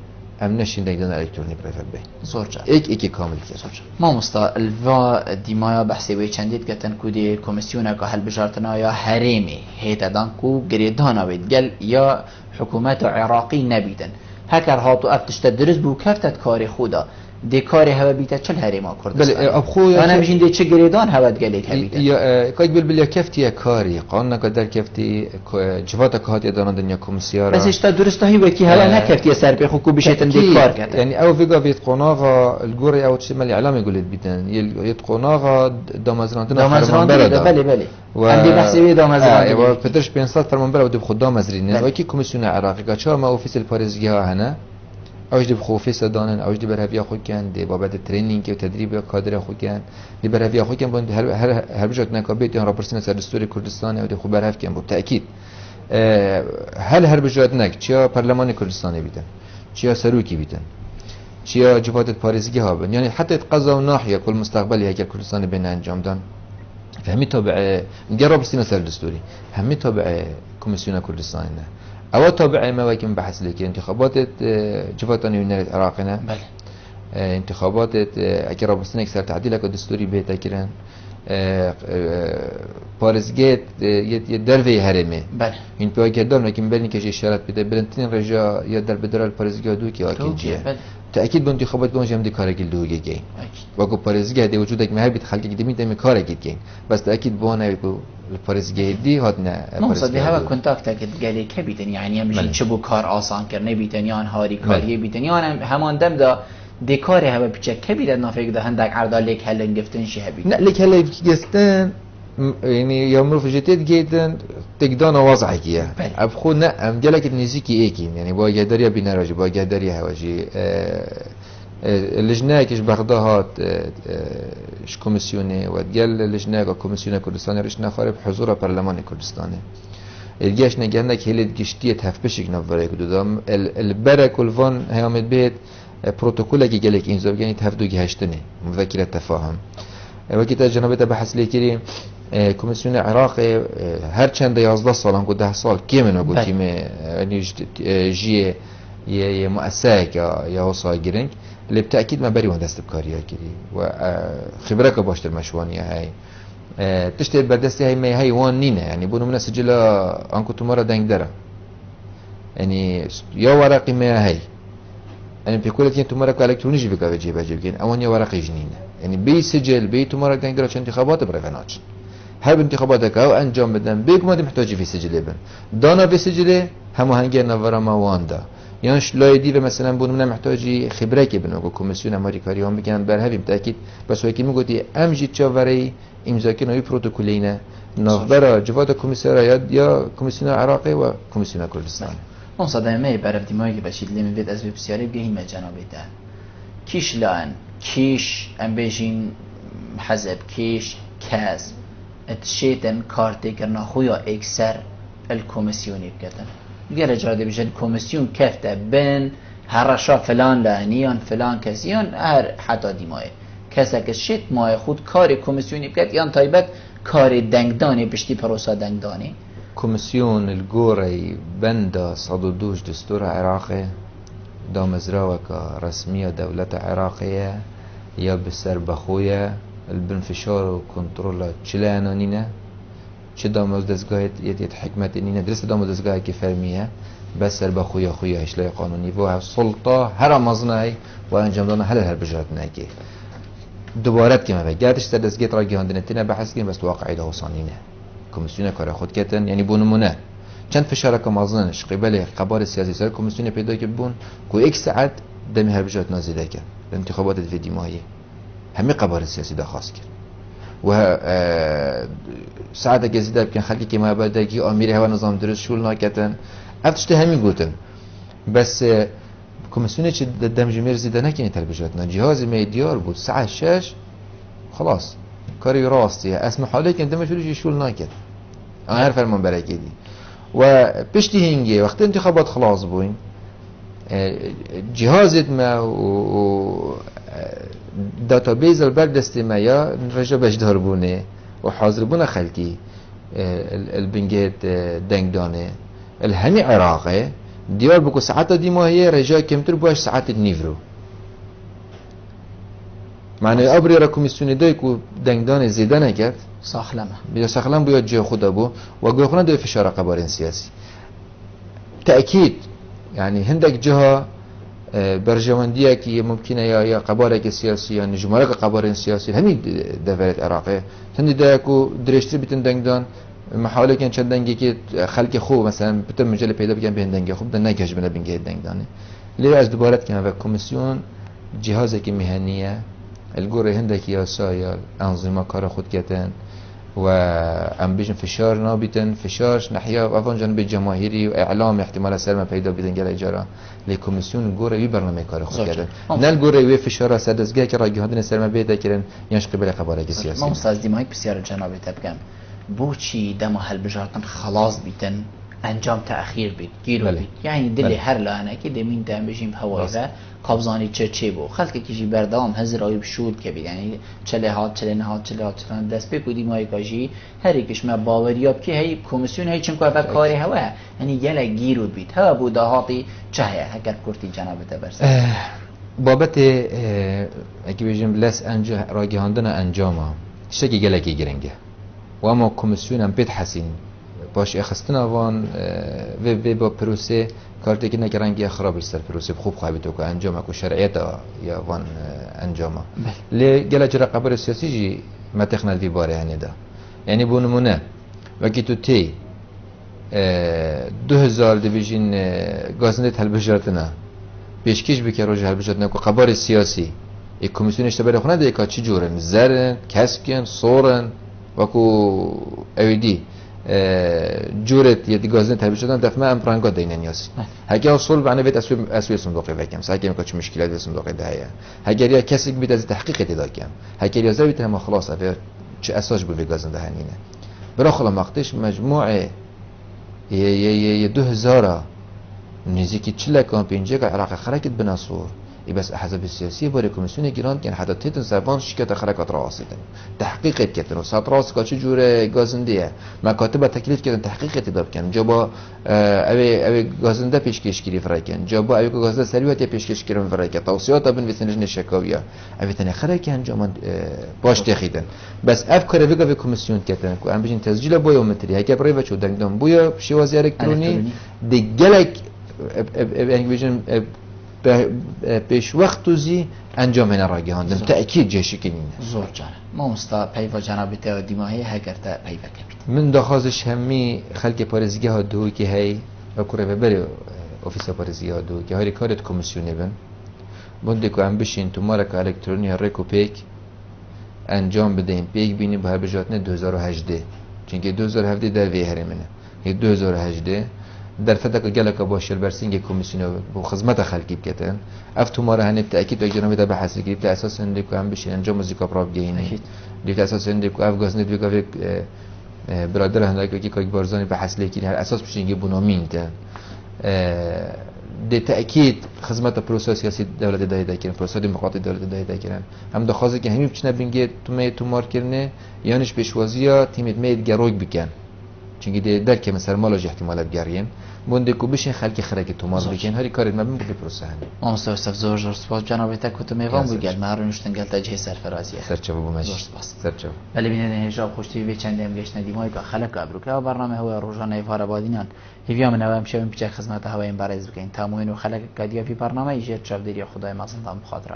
ام نشين ديدن الكتروني بريفر بي زورجا ايك كامل كده ما مستا الوا ديمايا بحثي وي چنديت گتن كودي كوميسيونا كا هل بجارتنا يا حريمي هيتا دانكو گريدانا بيتقل يا حكومات عراقي نبيدن هكر هاتو افتش تدرس بو كفتت كاري خودا دي كاري هوا بيتا چل هريما كردستان بل ابخو انا بجين دي چه گريدان هوا دقليك هبيتا يا كايد بل كفتي كاري قاننا قدر كفتي جواتا كهات يدان دنيا كوميسيارا بس اشتا درست هي وكي هوا نكفتي سر بخوكو بشيتن دي كار كتا يعني او فيغا فيت قناغا الجوري او تشمل الاعلام يقولت بيتن يت قناغا دامزرانتنا بله عندي بحثي دامزران ايوا فترش 500 فرمانبر ودي بخود دامزرين وكي كوميسيون عراقي قاچا ما اوفيس الباريزيا هنا اوج دی بخوفی سدانن اوج دی برهوی خود کن دی بابت ترینینگ و تدریب کادر خود کن دی برهوی خود کن بند هر بجات نکابیت یا راپرسین سر دستور کردستان و دی خوب برهف کن بود تأکید هر بجات نک چیا پارلمان کردستانی بیتن چیا سروکی بیتن چیا جوابات پاریزگی ها بن یعنی حتی قضا و ناحیه کل مستقبلی اگر کردستان بین انجام دان فهمی تابع دی راپرسین سر دستوری همی تابع کمیسیون کردستان نه او تابع ما وكم بحث لك انتخابات جفاتاني ونرد عراقنا بله انتخابات اگر بسنك سر تعديل اكو دستوري بيتا كيران بارزگيت يدرفي هرمي بله این پای کردن لكن بلني كش اشارات بده بلنتين رجا يدر بدر البارزگي دو كي اكيد تاكيد بانتخابات بونج هم دي كارگيل دو جي وكو بارزگي هدي وجودك ما هبيت خلق قديمي دم كارگيل جي بس تاكيد بونه بو البارزگي دي هاتنا مقصد بها كونتاكت قالي كبيتن يعني مش چبو کار آسان کرنه بیتن یا هاری کاری بیتن یا همان دم دا دکار هوا بچه کبیدن نافیک ده هندک عرضا لیک هلن گفتن شی هبید نه لیک هلن گفتن يعني يوم رفجتات جدا تقدان وضعك أبخو نعم جالك النزيكي إيكين يعني بوا قدريا بينراجي بوا قدريا هواجي اللجنة كش بغداها ش كوميسيوني وتقال اللجنة كوميسيون كردستان رشنا خارب حضور برلمان كردستان الجيش نجانك هي الجشتية هفبشك نفرة كدودام البرك والفن هيامد بيت بروتوكولا كي جالك إنزاب يعني تهفدو جهشتني مذكرة تفاهم وقت جنابته بحث ليكري كوميسيون عراقي هر چند 11 سال هم 10 سال كيمن وقو كيم يعني جي مؤسسة يا وصايرين اللي بالتأكيد ما بري وندست بكاريا كري وخبرك باشتر مشوانية هاي تشتري بردستي هاي ما هاي وان نينا يعني بونو من سجلة أنكو تمارا دنگ درا يعني يا ورقي ما هاي يعني بيقول لك تمارا كالكترونيجي بكا بجيب أوان يا ورقي جنينة يعني بي سجل بي تمارا دنگ درا انتخابات بريفناش هر انتخاباتك او انجام بدن بيك ما محتاجي في سجل بن دانا في سجل هم هنگي نوارا ما واندا يعني شلايدي و مثلا بون من محتاجي خبره كي بنو كوميسيون امريكاري هم بگن برهبیم تاكيد بس وكي میگوتی ام جي چاوري امضا کنوی پروتوکولینه نافبرا جواد کمیسیون یا کمیسیون عراقی و کمیسیون کردستان اون صدمه برف دیمایی بشید لیم بيت از بسیاری بگیم جنابه ده کیش لان کیش ام بيجين حزب کیش کاز اتشيتن كارتي كرنا خويا اكسر الكوميسيوني بكتن غير جادي بجد كوميسيون كفته بين هرشا فلان لانيان فلان كسيان هر حتى ديماي كسك شيت ما خود كاري كوميسيوني بكت يان تايبت كاري دنگداني بشتي بروسا دنگداني كوميسيون الجوري بندا صدودوش دستور عراقي دامزراوك رسمية دولة عراقية يا بسر بخويا البنفشار وكنترول چلانه نينا چه داموز دزگاه يت حكمت نينا درست داموز دزگاه كي فرميه بس سر بخويا خويا اشلاي قانوني و سلطه هر مزناي و انجام دادن هر بجات ناكي دوباره كما بگردش در دزگاه را گهاندنتنا بحث كين بس واقعي ده وصانينه كوميسيون کار خود کتن يعني بونمونه چند فشارك مازنش قبل قبار السياسي سر كوميسيون پیدا كبون كو اك ساعت دم هر بجات نازله كان الانتخابات في ديماهي همه قبار السياسي ده خاص كر و ساعت جزيده كان خلقي كما بدأ كي امير هوا نظام درست شول ناكتن افتشت همي قوتن بس کمیسیون چه دم جمیر زیده نکنی تلویزیوننا جهاز میدیار بود ساعت 6 خلاص کاری راستیه اسم حاله که دمش روش شول ناکد هر فرمان برکیدی و پشتی هنگی وقت انتخابات خلاص بوین جهازت ما و داتابیز البرد دستی ما یا رجا بجدار بونه و حاضر بونه خلقی البنجيت دنگدانه الهني عراقي ديار بكو ساعات دي ما هي رجاء كمتر باش ساعات النيفرو معنی ابری را کمیسیون دای کو دنگدان زیده نکرد ساخلمه بیا ساخلم باید جای خود بو و گوخونه دای فشار قبارین سیاسی تأکید يعني هندك جهة برجواندية كي ممكنة يا قبارة سياسية يعني جمهورية قبارة سياسية همي دفعت عراقية هندي داكو دريشتر بتن دنگدان محاولة كان شد دنگي كي خلق خو مثلا بتم مجال پیدا بكن بين دنگي خو بدن نكهش بنا بنگي دنگداني ليه از دوبارت كان و كوميسيون جهازك مهنية الجوري هندك يا سايا أنظمة كار خود كتن و ام بيجن فشار نابتن فشارش ناحية افان جانب جماهيري واعلام احتمال سلمه پیدا بدن گل اجاره لكوميسيون گوره وی برنامه کار خود کردن نل گوره وی فشار سدسگاه که راگی هندن سلمه پیدا کردن یانش قبل قبارة سیاسی ما استاذ دیمایک بسیار جناب تبگم بوچی دم هل بجارتن خلاص بیتن انجام تأخیر بید گیرو بید یعنی دل هر لانه که دمین دم بجیم هوایده قبضانی چه بو خلق کیجی بردام هزر آیب شود که بید یعنی چله هات دست به کدی مای کاجی هر یکش ما باوریاب که هی کمیسیون هی چون که کاری هوا یعنی گله گیرو بید ها بو دهاتی چه اگر کرتی جناب تبرس بابت اگه بجیم لس راگهاندن انجامه شکی گله کی گرنگه و اما کمیسیون هم بید حسین باش اخستنا وان و با پروسه کارتی که نکرنگی خرابش سر پروسه خوب خواهی تو که انجام کو شرعیت یا وان انجامه لی گله جرا قبر سیاسی جی ما تخنال وی باره هنی دا یعنی بو نمونه وکی تو تی 2000 دیویژن گازنده هلبجارتنا پیشکش بکر روز هلبجارتنا کو قبر سیاسی یک کمیسیون اشتباه خونه دیگه چی جورن زرن کسکن صورن وکو اویدی جورت یه گازن تبدیل شدن دفعه امپرانگا دینه نیاز. هگه اصول بعنی بیت اسوی صندوقی وکم. هگه میکرد چه مشکلاتی صندوقی دهیه. هگه یا کسی بیت از تحقیق اتداکم. هگه یا زاویه هم خلاص افر چه اساس بود گازن دهنینه. برای خلا مقدش مجموعه یه 2000 نزدیکی 40 کمپینجی که عراق خرکت بناسور. بس احزاب السياسيه بر کمیسیون گیران که حتی تیتن زبان شرکت حرکات راسیدن تحقیق کردن و سات راس که چه جوره گازندیه مکاتب تکلیف کردن تحقیق اتداب کردن جابا اوی گازنده پیشکش گیری فرایکن جابا اوی گازنده سریعت پیشکش کردن فرایکن توصیات بن ویتنج شکاویا اوی تنه خرک انجام باش تخیدن بس افکار ویگا کمیسیون کردن که ام بجین تسجیل بایومتری هک برای بچو دنگدان بویا شوازی الکترونی دیگلک انگلیسیون پیش وقت توزی انجام نراگهاندن تأکید جشی کنین زور جانه ما مستا پیوا جناب تا دیماهی هگر تا پیوا کبید من دخوازش همی خلق پارزگی ها دو که هی و کوره ببری اوفیس پارزگی ها دو که هری کارت کمیسیونی بن بنده که هم بشین تو مارک الکترونی ریکو پیک انجام بدهیم پیک بینیم به هر بجاتنه 2018 چونکه 2017 در وی هرمینه 2018 در فتک گلک باشه برسینگ کمیسیون و خدمت خلقی بکتن افتو ماره هنی تأکید جنابی تا بحث گرفت اساس اندی که هم بشه انجام موزیکا پراپ گینه دیگه اساس اندی که افغانستان دیگه برادر هندکی که بارزانی بحث لیکن هر اساس بشه اینکه بنامین تا ده تأکید خدمت پروسه سیاسی دولت دایده کردن پروسه دموکراتی دولت دایده کردن هم دخوازه که همین بچنه بینگه تو مار کردنه یانش پیشوازیا تیمت مید گروگ بکن چونکه در که مثلا مالاج احتمالات گرین بنده کو بشین خلک خرک تو ماز بکن هری کاری مبین بود پروسه هن ما مستوسف زور سپاس جناب تک تو میوان بگل مارونشتن گل تجه سرفرازیه سرچه بو ماج سرچه ولی بینه هجاب خوشتی به چند هم گشت ندیمای که خلک ابرو که برنامه هوا روزانه فار آبادینان هیویا من هم شب پیش خدمت هوا این برای بگین تموین و خلک کدیا فی برنامه ایجاد چاپ دیری خدای مازن دام خاطره